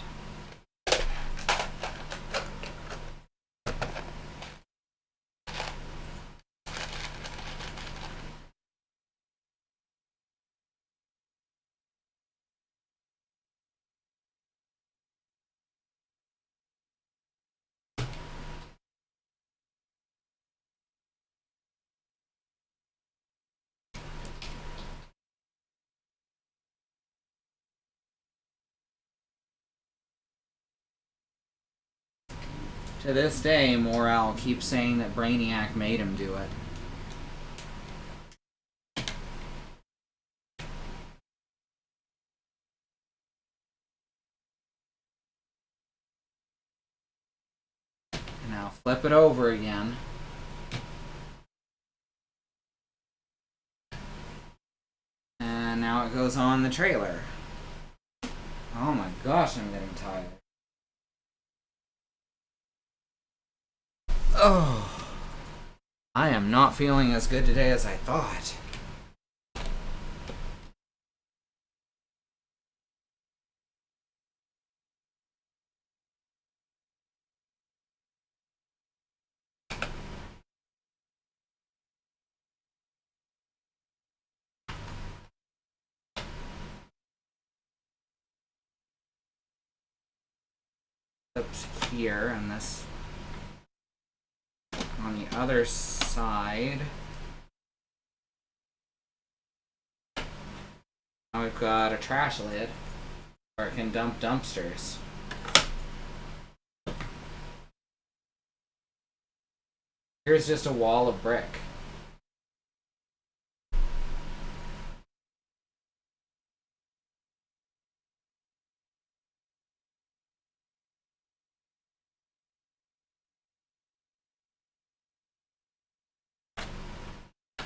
To this day, Morale keeps saying that Brainiac made him do it. Now flip it over again. And now it goes on the trailer. Oh my gosh, I'm getting tired. Oh, I am not feeling as good today as I thought. Flips here, and this on the other side. Now we've got a trash lid where it can dump dumpsters. Here's just a wall of brick.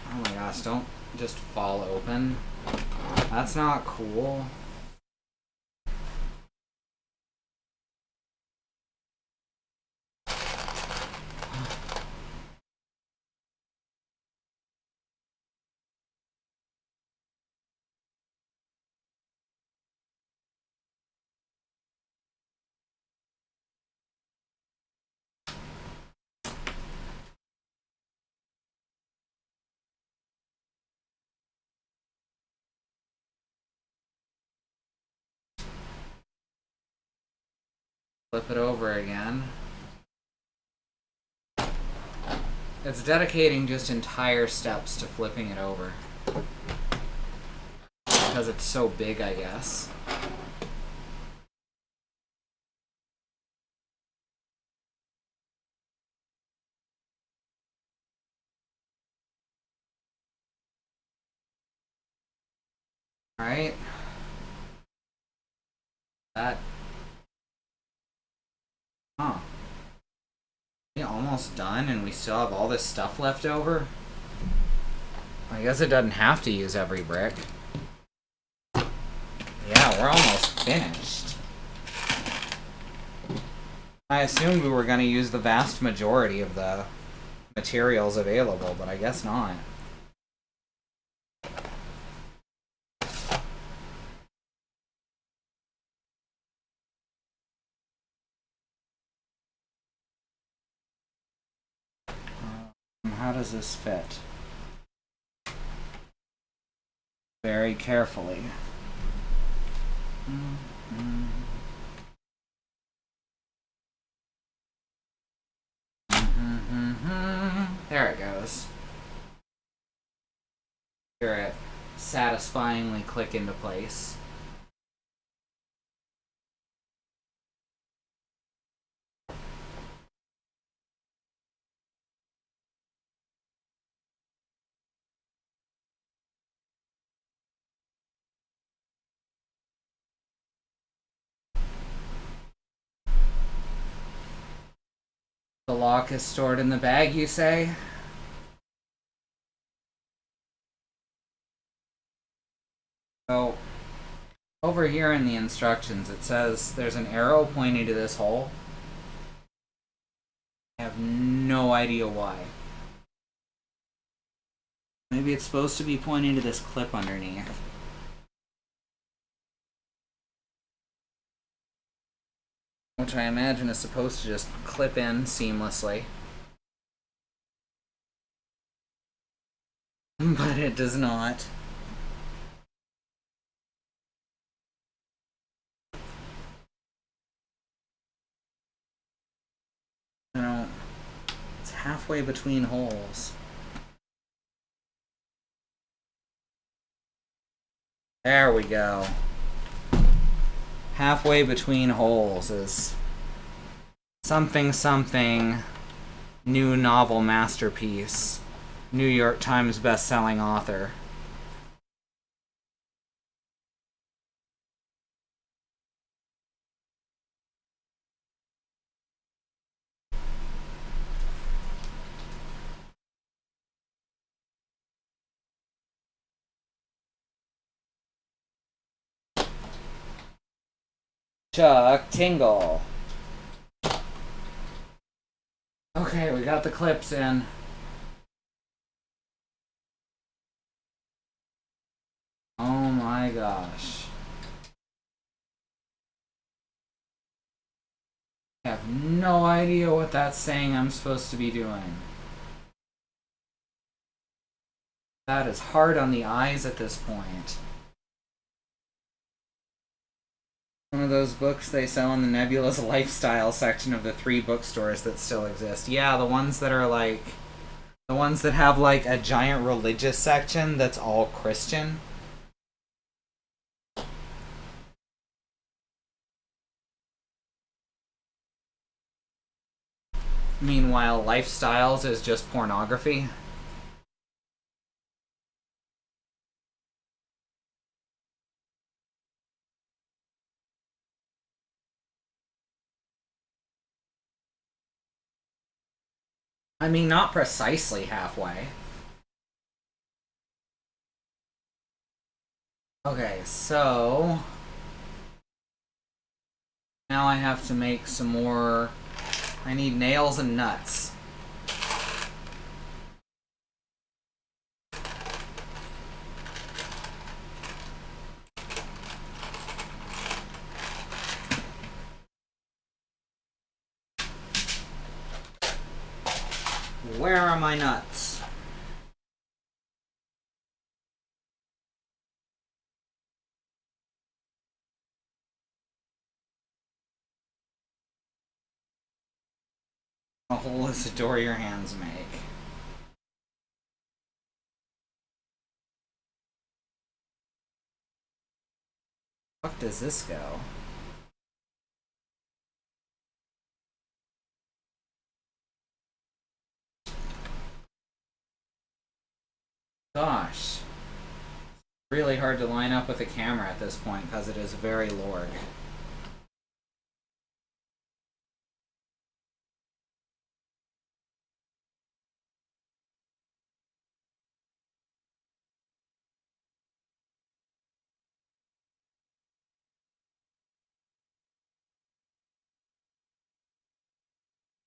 Oh my gosh, don't just fall open. That's not cool. Flip it over again. It's dedicating just entire steps to flipping it over. Because it's so big, I guess. Alright. That... Huh. We almost done and we still have all this stuff left over? I guess it doesn't have to use every brick. Yeah, we're almost finished. I assumed we were going to use the vast majority of the materials available, but I guess not. How does this fit? Very carefully. There it goes. Hear it satisfyingly click into place. The lock is stored in the bag, you say? So, over here in the instructions, it says there's an arrow pointing to this hole. I have no idea why. Maybe it's supposed to be pointing to this clip underneath. Which I imagine is supposed to just clip in seamlessly. But it does not. You know, it's halfway between holes. There we go. Halfway between holes is something something new novel masterpiece. New York Times best-selling author. Chuck Tingle. Okay, we got the clips in. Oh my gosh. I have no idea what that's saying I'm supposed to be doing. That is hard on the eyes at this point. One of those books they sell in the Nebula's Lifestyle section of the 3 bookstores that still exist. Yeah, the ones that are like... The ones that have like a giant religious section that's all Christian. Meanwhile, Lifestyles is just pornography. I mean, not precisely halfway. Okay, so... Now I have to make some more... I need nails and nuts. Where are my nuts? A hole is a door your hands make. fuck does this go? Gosh. Really hard to line up with the camera at this point because it is very lorg.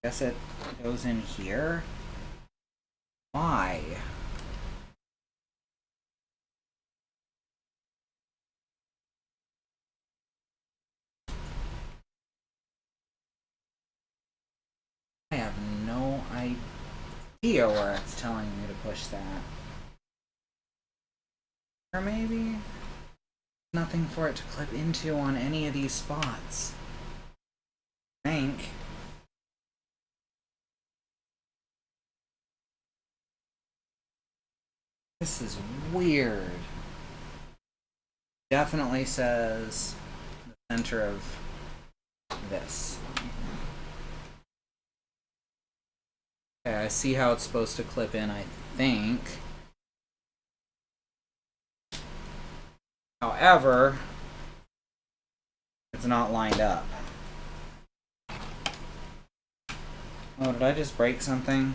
Guess it goes in here? Why? I have no idea where it's telling me to push that. Or maybe nothing for it to clip into on any of these spots. I think. This is weird. Definitely says the center of this. Okay, I see how it's supposed to clip in, I think. However, it's not lined up. Oh, did I just break something?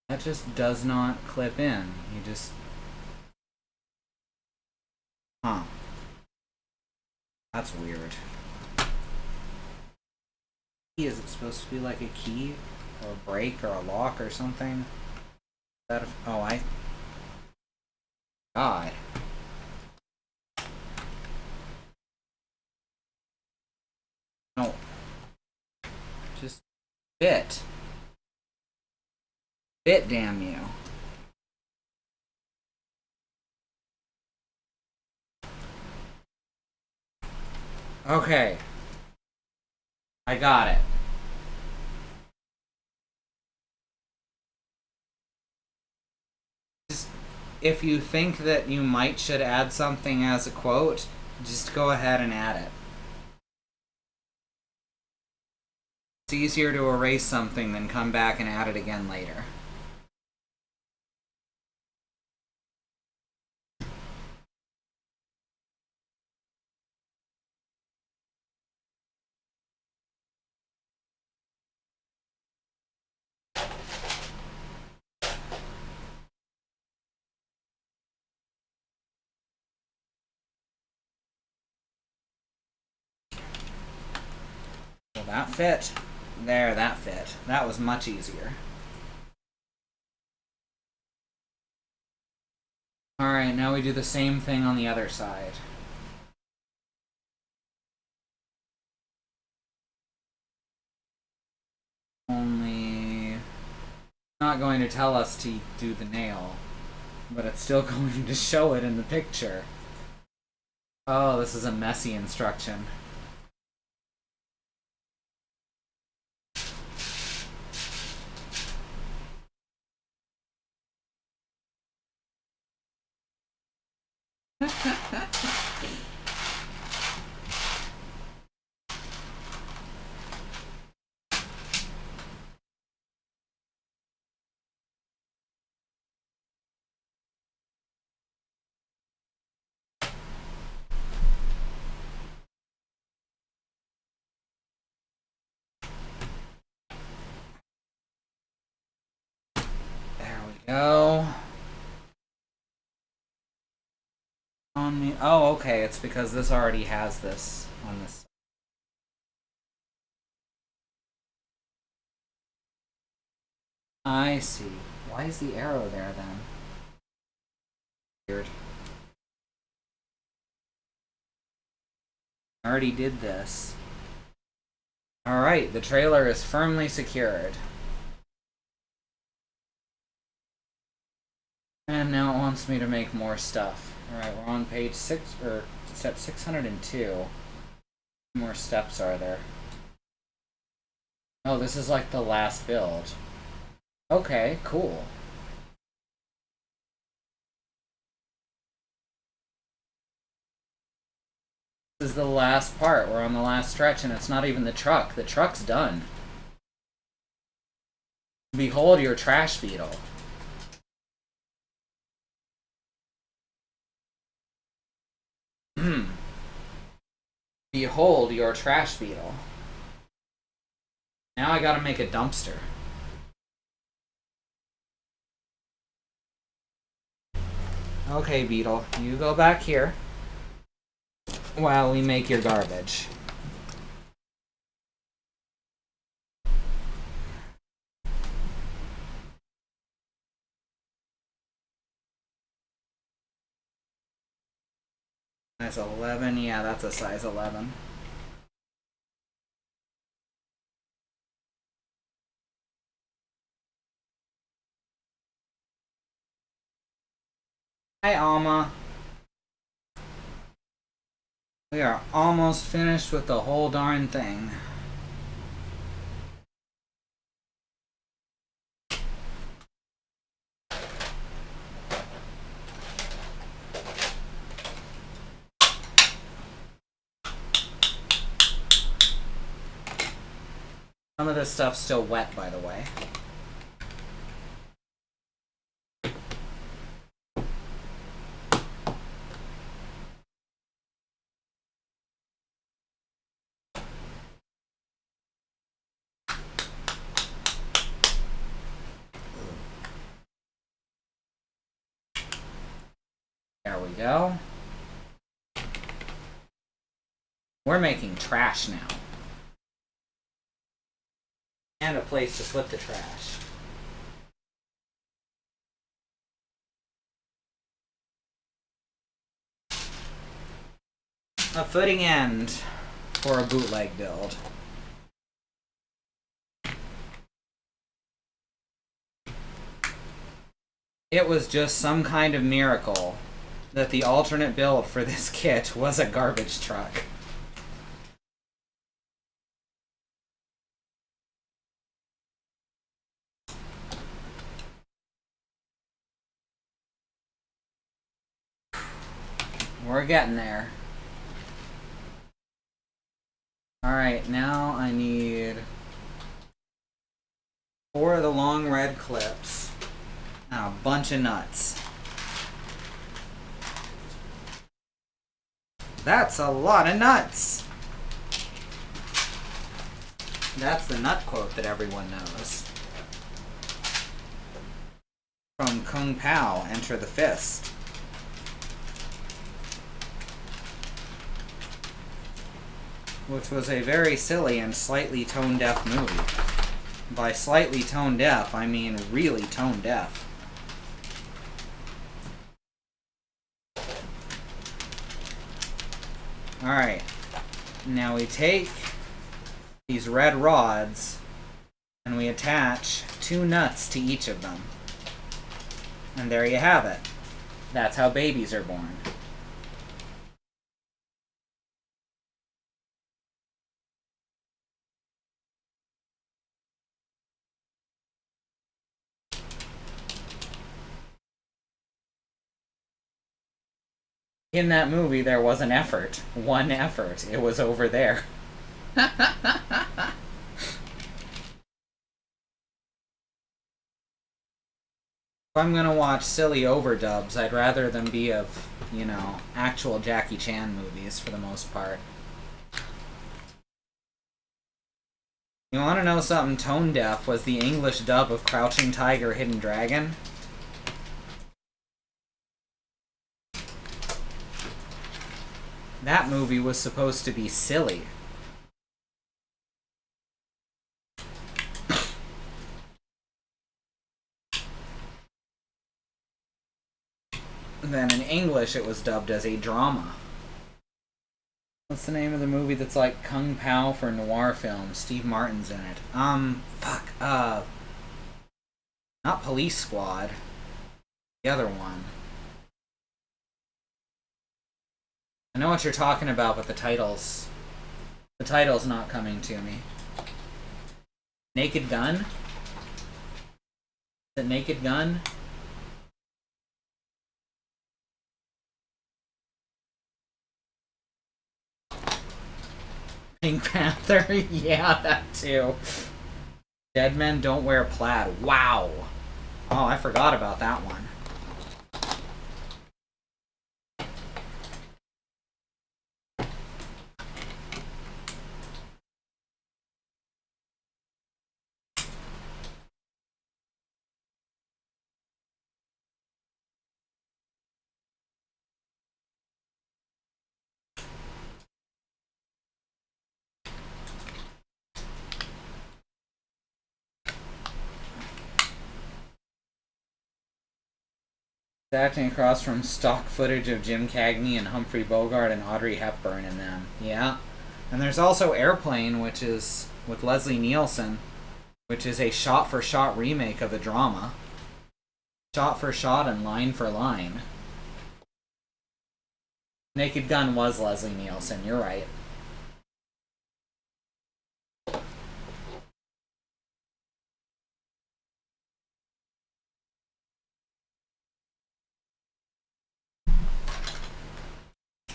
That just does not clip in. You just... Huh. That's weird. Is it supposed to be like a key? Or a brake or a lock or something? That oh, God. No. Just bit. Bit, damn you. Okay. I got it. Just, if you think that you should add something as a quote, just go ahead and add it. It's easier to erase something than come back and add it again later. Well, that fit. There, that fit. That was much easier. Alright, now we do the same thing on the other side. Only... not going to tell us to do the nail, but it's still going to show it in the picture. Oh, this is a messy instruction. There we go. On me. Oh, okay. It's because this already has this on this. I see. Why is the arrow there then? Weird. I already did this. Alright, the trailer is firmly secured. And now it wants me to make more stuff. Alright, we're on page 6, or step 602. How many more steps are there? Oh, this is like the last build. Okay, cool. This is the last part. We're on the last stretch, and it's not even the truck. The truck's done. Behold your trash beetle. Behold your trash beetle. Now I gotta make a dumpster. Okay, Beetle, you go back here while we make your garbage. Size 11, yeah, that's a size 11. Hi, Alma. We are almost finished with the whole darn thing. Some of this stuff's still wet, by the way. There we go. We're making trash now. And a place to put the trash. A footing end for a bootleg build. It was just some kind of miracle that the alternate build for this kit was a garbage truck. We're getting there. Alright, now I need 4 of the long red clips and a bunch of nuts. That's a lot of nuts! That's the nut quote that everyone knows. From Kung Pao, Enter the Fist. Which was a very silly and slightly tone-deaf movie. By slightly tone-deaf, I mean really tone-deaf. Alright, now we take these red rods and we attach 2 nuts to each of them. And there you have it. That's how babies are born. In that movie, there was an effort. One effort. It was over there. If I'm gonna watch silly overdubs, I'd rather them be of, you know, actual Jackie Chan movies for the most part. You wanna know something tone deaf? Was the English dub of Crouching Tiger, Hidden Dragon? That movie was supposed to be silly. Then in English it was dubbed as a drama. What's the name of the movie that's like Kung Pao for noir film? Steve Martin's in it. Not Police Squad. The other one. I know what you're talking about, but the title's not coming to me. Naked Gun? Is it Naked Gun? Pink Panther? Yeah, that too. Dead men don't wear plaid. Wow. Oh, I forgot about that one. Acting across from stock footage of Jim Cagney and Humphrey Bogart and Audrey Hepburn in them. Yeah. And there's also Airplane, which is with Leslie Nielsen, which is a shot-for-shot remake of a drama. Shot for shot and line for line. Naked Gun was Leslie Nielsen, you're right.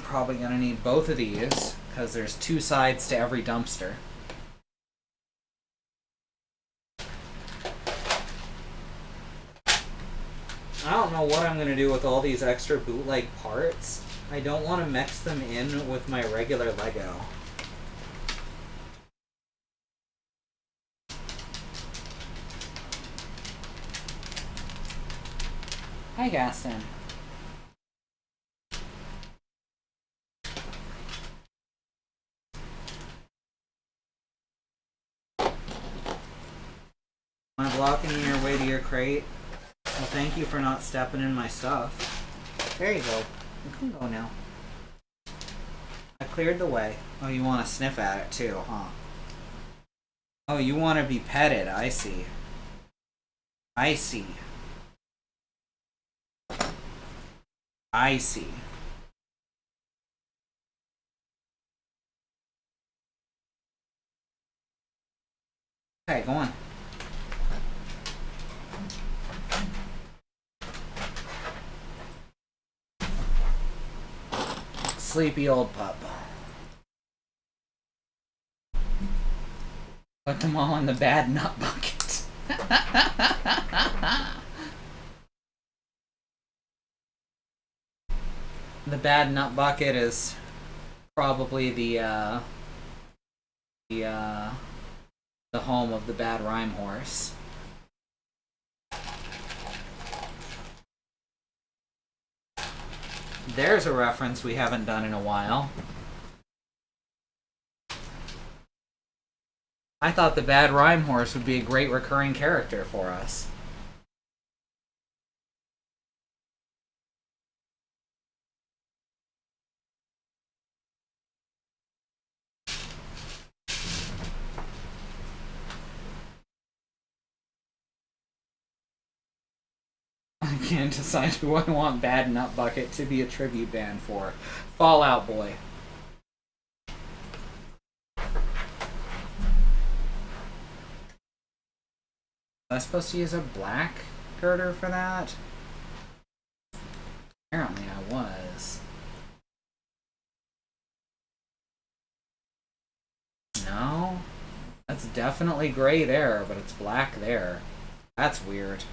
Probably gonna need both of these, because there's two sides to every dumpster. I don't know what I'm gonna do with all these extra bootleg parts. I don't want to mix them in with my regular Lego. Hi, Gaston. Am I blocking your way to your crate? Well, thank you for not stepping in my stuff. There you go. You can go now. I cleared the way. Oh, you want to sniff at it too, huh? Oh, you want to be petted. I see. I see. I see. Okay, go on. Sleepy old pup. Put them all in the bad nut bucket. The bad nut bucket is probably the home of the bad rhyme horse. There's a reference we haven't done in a while. I thought the bad rhyme horse would be a great recurring character for us. I can't decide who I want Bad Nut Bucket to be a tribute band for. Fall Out Boy. Was I supposed to use a black girder for that? Apparently I was. No? That's definitely gray there, but it's black there. That's weird.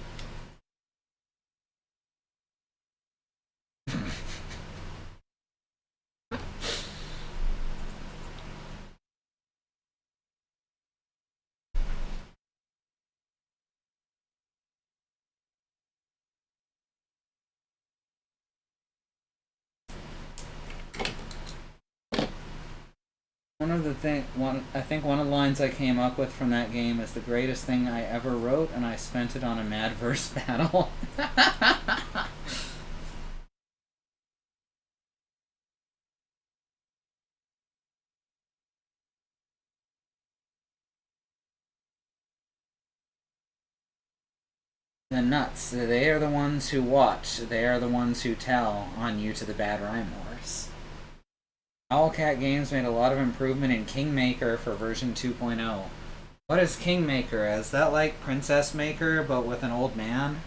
I think one of the lines I came up with from that game is the greatest thing I ever wrote, and I spent it on a Madverse battle. The nuts, they are the ones who watch, they are the ones who tell on you to the bad rhyme horse. Owlcat Games made a lot of improvement in Kingmaker for version 2.0. What is Kingmaker? Is that like Princess Maker, but with an old man?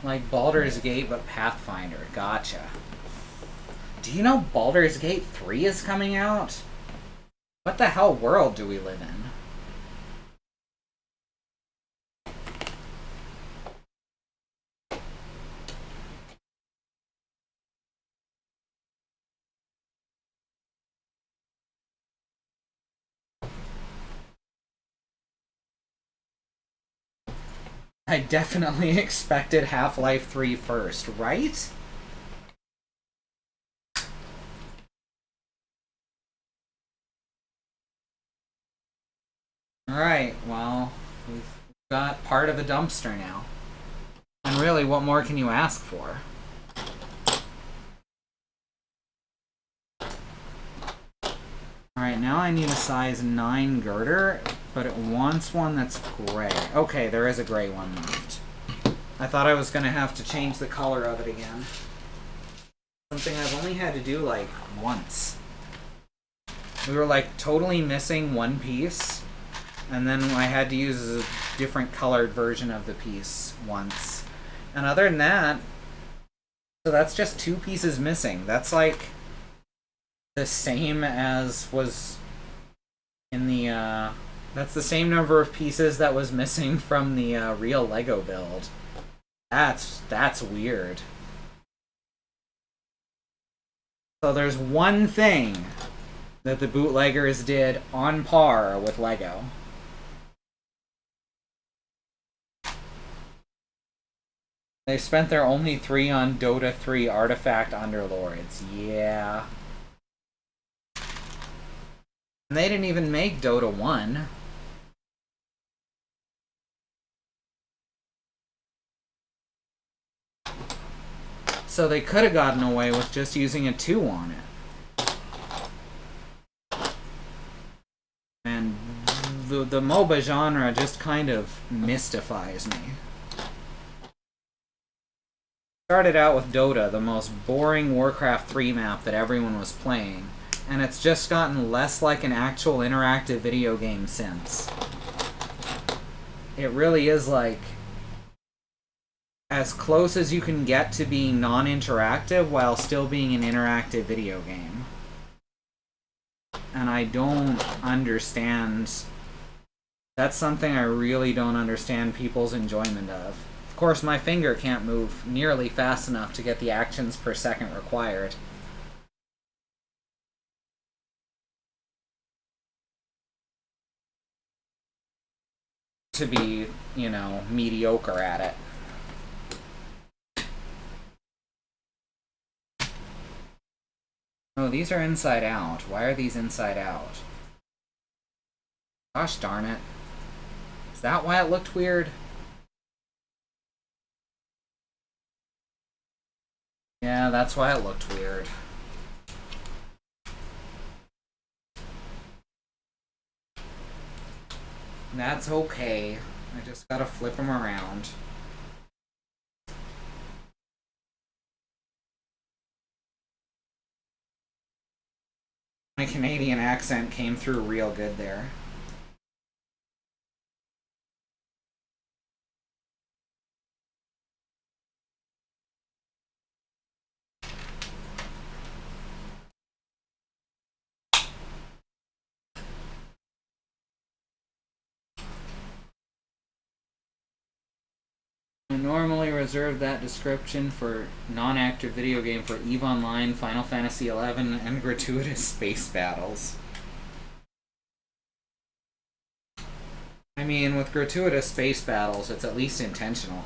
Like Baldur's Gate, but Pathfinder. Gotcha. Do you know Baldur's Gate 3 is coming out? What the hell world do we live in? I definitely expected Half-Life 3 first, right? Alright, well, we've got part of a dumpster now. And really, what more can you ask for? Alright, now I need a size 9 girder, but it wants one that's gray. Okay, there is a gray one left. I thought I was going to have to change the color of it again. Something I've only had to do, like, once. We were, like, totally missing one piece, and then I had to use a different colored version of the piece once. And other than that, so that's just 2 pieces missing. That's, like, the same as was in the, that's the same number of pieces that was missing from the real Lego build. That's weird. So there's one thing that the bootleggers did on par with Lego. They spent their only 3 on Dota 3 Artifact Underlords. Yeah. And they didn't even make Dota 1. So they could have gotten away with just using a 2 on it. And the MOBA genre just kind of mystifies me. Started out with Dota, the most boring Warcraft 3 map that everyone was playing, and it's just gotten less like an actual interactive video game since. It really is like as close as you can get to being non-interactive while still being an interactive video game. And I don't understand. That's something I really don't understand people's enjoyment of. Of course, my finger can't move nearly fast enough to get the actions per second required. To be, you know, mediocre at it. Oh, these are inside out. Why are these inside out? Gosh darn it. Is that why it looked weird? Yeah, that's why it looked weird. That's okay. I just gotta flip them around. My Canadian accent came through real good there. I normally reserve that description for non-active video game for EVE Online, Final Fantasy XI, and gratuitous space battles. I mean, with gratuitous space battles, it's at least intentional.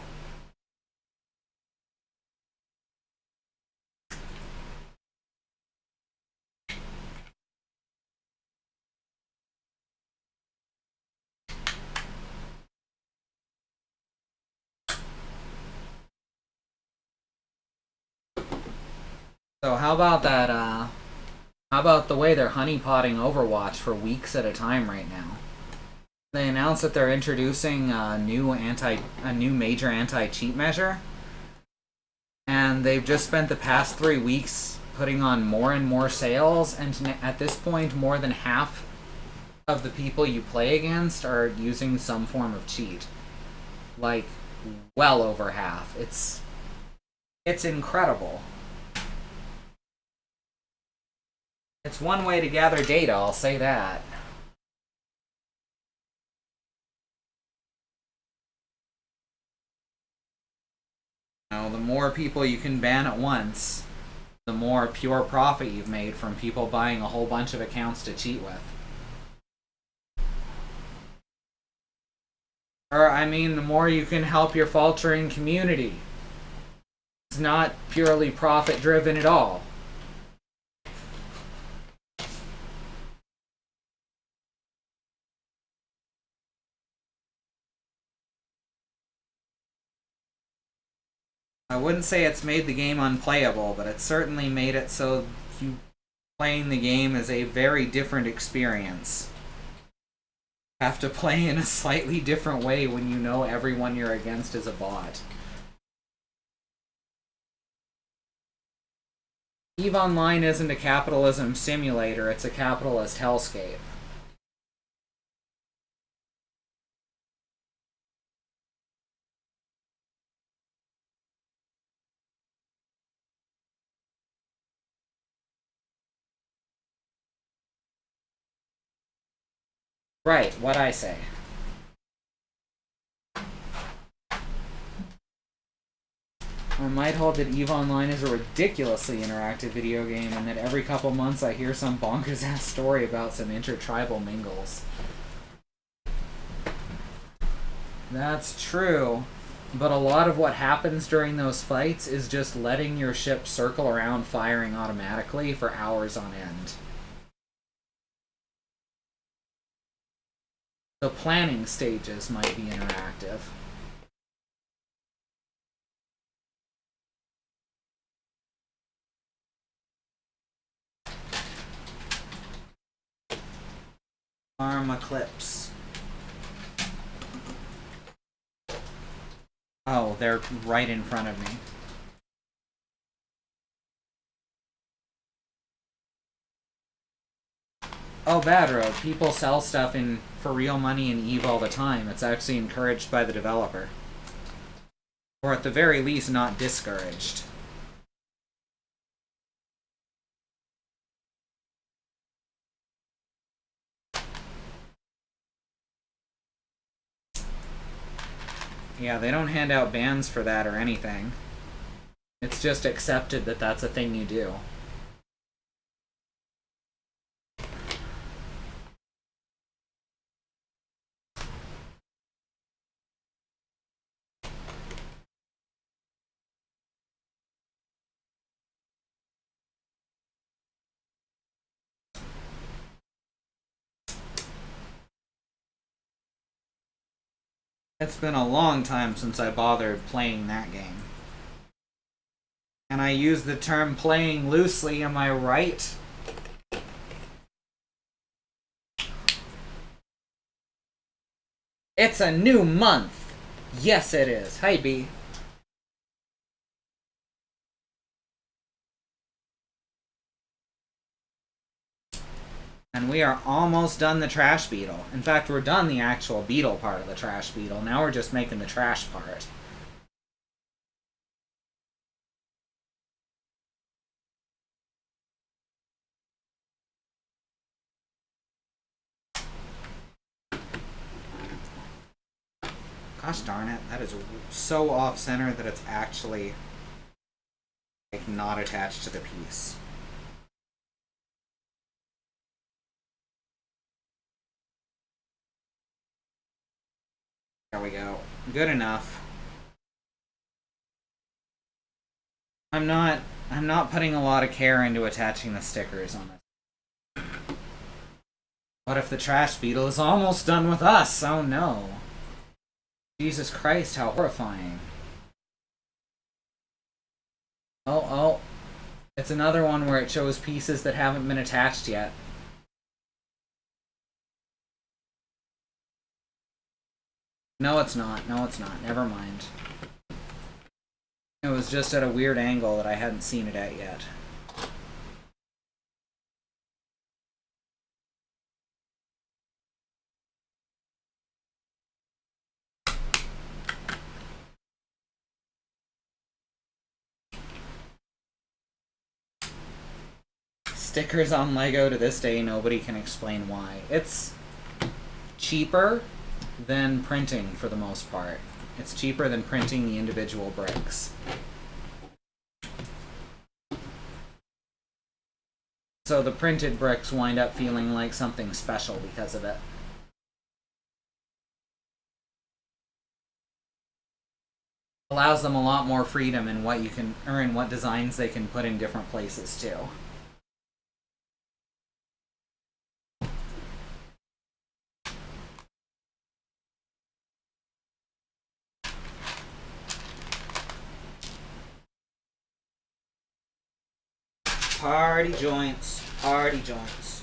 So how about that, how about the way they're honeypotting Overwatch for weeks at a time right now? They announced that they're introducing a new major anti-cheat measure, and they've just spent the past 3 weeks putting on more and more sales, and at this point, more than half of the people you play against are using some form of cheat. Like, well over half. It's It's incredible. It's one way to gather data, I'll say that. The more people you can ban at once, the more pure profit you've made from people buying a whole bunch of accounts to cheat with. Or, I mean, the more you can help your faltering community. It's not purely profit driven at all. I wouldn't say it's made the game unplayable, but it's certainly made it so you playing the game is a very different experience. You have to play in a slightly different way when you know everyone you're against is a bot. EVE Online isn't a capitalism simulator, it's a capitalist hellscape. Right, what I say. I might hold that EVE Online is a ridiculously interactive video game, and that every couple months I hear some bonkers-ass story about some intertribal mingles. That's true, but a lot of what happens during those fights is just letting your ship circle around firing automatically for hours on end. The planning stages might be interactive. Arm Eclipse. Oh, they're right in front of me. Oh, Bad Road. People sell stuff for real money in EVE all the time. It's actually encouraged by the developer. Or at the very least, not discouraged. Yeah, they don't hand out bans for that or anything. It's just accepted that that's a thing you do. It's been a long time since I bothered playing that game. And I use the term playing loosely, am I right? It's a new month! Yes, it is. Hi, B. And we are almost done the trash beetle. In fact, we're done the actual beetle part of the trash beetle. Now we're just making the trash part. Gosh darn it, that is so off-center that it's actually like not attached to the piece. There we go. Good enough. I'm not putting a lot of care into attaching the stickers on this. What if the trash beetle is almost done with us? Oh no. Jesus Christ, how horrifying. Oh. It's another one where it shows pieces that haven't been attached yet. No, it's not. No, it's not. Never mind. It was just at a weird angle that I hadn't seen it at yet. Stickers on Lego, to this day, nobody can explain why. It's cheaper than printing for the most part. It's cheaper than printing the individual bricks. So the printed bricks wind up feeling like something special because of it. Allows them a lot more freedom in what you can, or in what designs they can put in different places too. Party joints, party joints.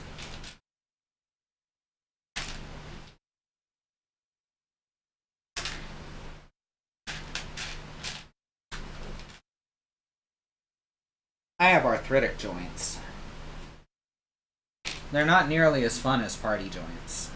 I have arthritic joints. They're not nearly as fun as party joints.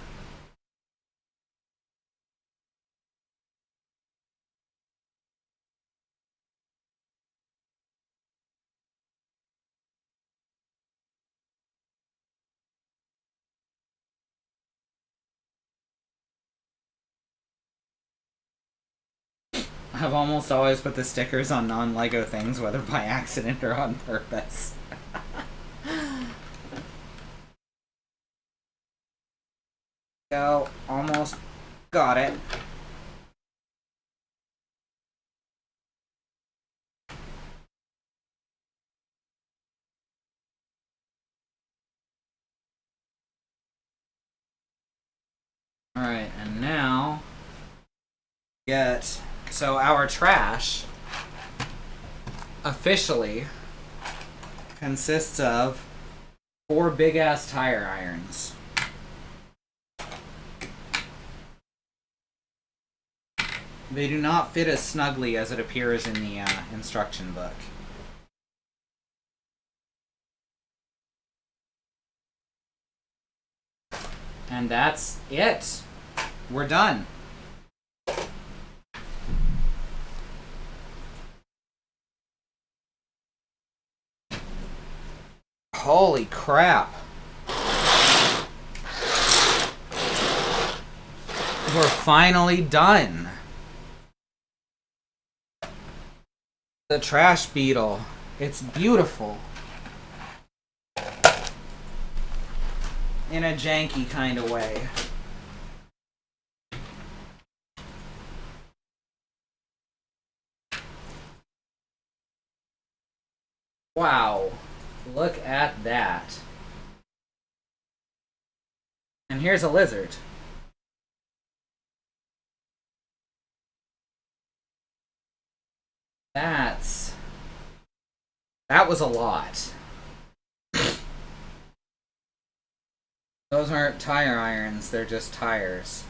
I've almost always put the stickers on non-Lego things, whether by accident or on purpose. Go, almost got it. Alright, and now so our trash officially consists of 4 big ass tire irons. They do not fit as snugly as it appears in the instruction book. And that's it. We're done. Holy crap. We're finally done. The trash beetle. It's beautiful. In a janky kind of way. Wow. Look at that. And here's a lizard. That was a lot. Those aren't tire irons, they're just tires.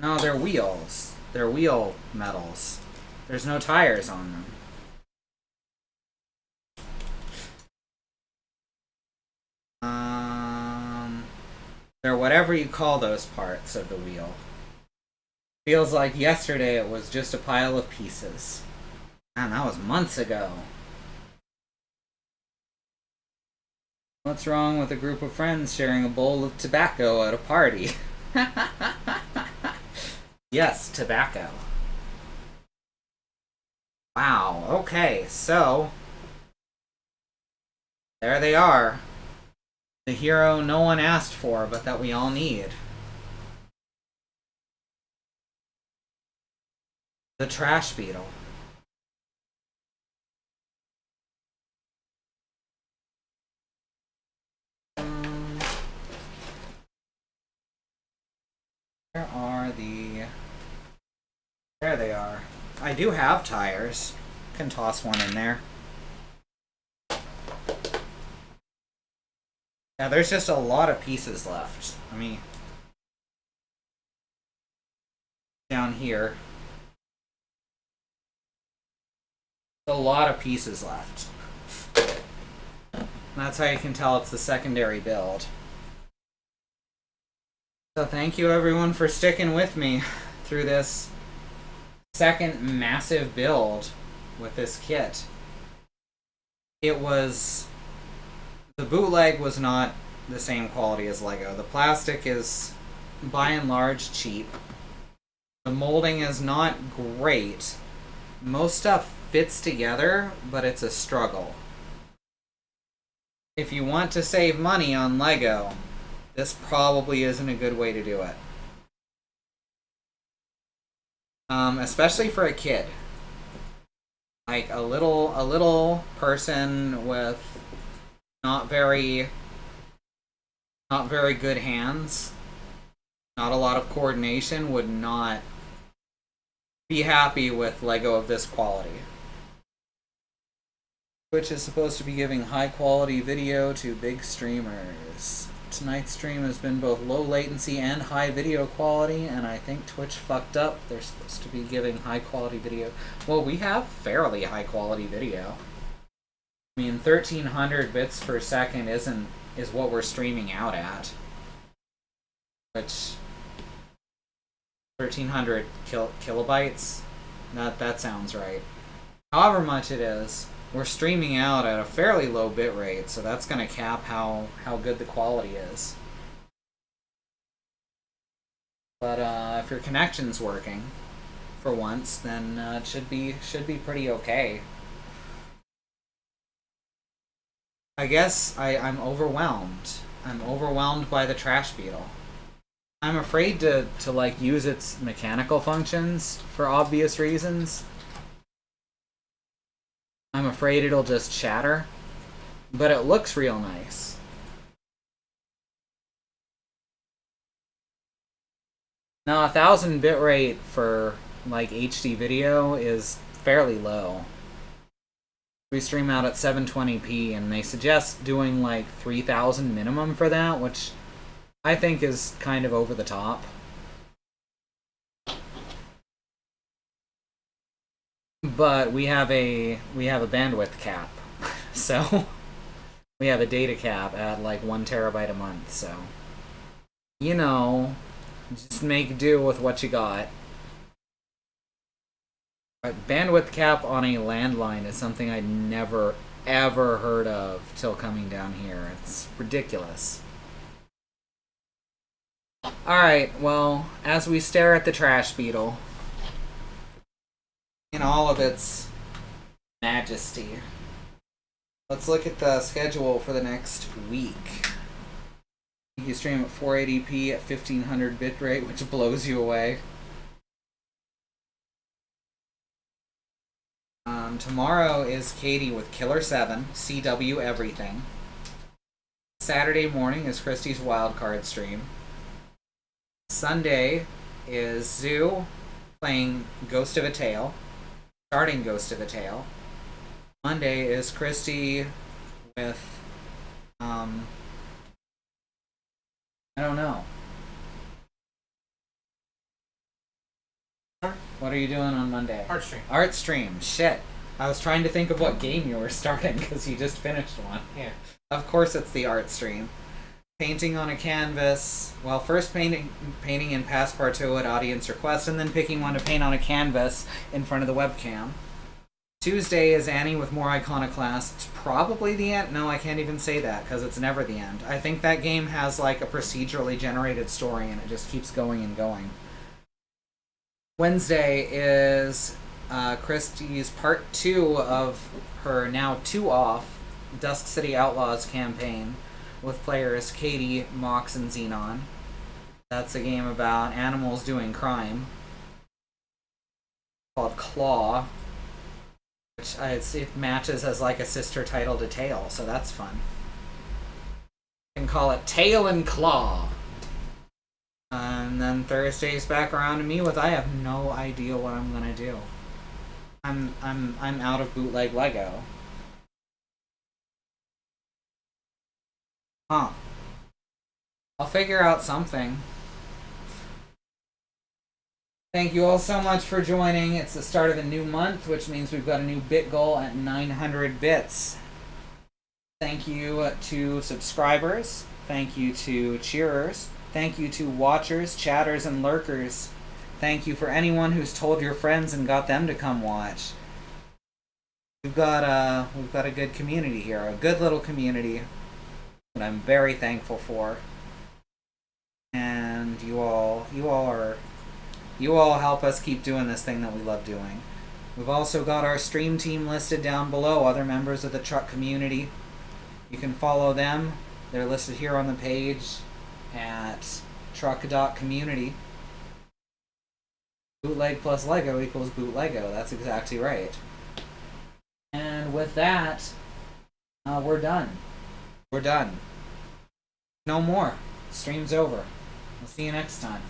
No, they're wheels. They're wheel metals. There's no tires on them. They're whatever you call those parts of the wheel. Feels like yesterday it was just a pile of pieces. Man, that was months ago. What's wrong with a group of friends sharing a bowl of tobacco at a party? Yes, tobacco. Wow, okay, so there they are. The hero no one asked for, but that we all need. The trash beetle. Where are the... There they are. I do have tires. Can toss one in there. Yeah, there's just a lot of pieces left. I mean, down here. A lot of pieces left. That's how you can tell it's the secondary build. So thank you everyone for sticking with me through this second massive build with this kit. It was The bootleg was not the same quality as Lego. The plastic is, by and large, cheap. The molding is not great. Most stuff fits together, but it's a struggle. If you want to save money on Lego, this probably isn't a good way to do it. Especially for a kid. Like a little person with not very good hands, not a lot of coordination, would not be happy with Lego of this quality. Twitch is supposed to be giving high quality video to big streamers. Tonight's stream has been both low latency and high video quality, and I think Twitch fucked up. They're supposed to be giving high quality video. Well, we have fairly high quality video. I mean, 1300 bits per second is what we're streaming out at. Which 1300 kilobytes? That sounds right. However much it is, we're streaming out at a fairly low bit rate, so that's going to cap how good the quality is. But if your connection's working for once, then it should be pretty okay. I guess I'm overwhelmed. I'm overwhelmed by the trash beetle. I'm afraid to like use its mechanical functions for obvious reasons. I'm afraid it'll just shatter, but it looks real nice. Now 1000 bitrate for like HD video is fairly low. We stream out at 720p, and they suggest doing like 3000 minimum for that, which I think is kind of over the top. But we have a bandwidth cap, so we have a data cap at like 1 terabyte a month. So, you know, just make do with what you got. But bandwidth cap on a landline is something I'd never ever heard of till coming down here. It's ridiculous. Alright, well, as we stare at the trash beetle in all of its majesty, let's look at the schedule for the next week. You stream at 480p at 1500 bitrate, which blows you away. Tomorrow is Katie with Killer 7, CW everything. Saturday morning is Christie's wildcard stream. Sunday is Zoo playing Ghost of a Tale, starting Ghost of a Tale. Monday is Christy with, I don't know. What are you doing on Monday? Art stream. Art stream. Shit. I was trying to think of what game you were starting because you just finished one. Yeah. Of course it's the art stream. Painting on a canvas. Well, first painting in Passepartout at audience request, and then picking one to paint on a canvas in front of the webcam. Tuesday is Annie with more Iconoclast. It's probably the end. No, I can't even say that because it's never the end. I think that game has like a procedurally generated story and it just keeps going and going. Wednesday is Christie's part 2 of her now 2-off Dusk City Outlaws campaign with players Katie, Mox, and Xenon. That's a game about animals doing crime called Claw, which it matches as like a sister title to Tail, so that's fun. You can call it Tail and Claw. And then Thursday's back around to me with I have no idea what I'm gonna do. I'm out of bootleg Lego. Huh. I'll figure out something. Thank you all so much for joining. It's the start of a new month, which means we've got a new bit goal at 900 bits. Thank you to subscribers. Thank you to cheerers. Thank you to watchers, chatters, and lurkers. Thank you for anyone who's told your friends and got them to come watch. We've got a good community here, a good little community. that I'm very thankful for. And you all help us keep doing this thing that we love doing. We've also got our stream team listed down below, other members of the truck community. You can follow them. They're listed here on the page at truck.community. Bootleg plus Lego equals bootlego. That's exactly right. And with that, we're done. We're done. No more. Stream's over. We'll see you next time.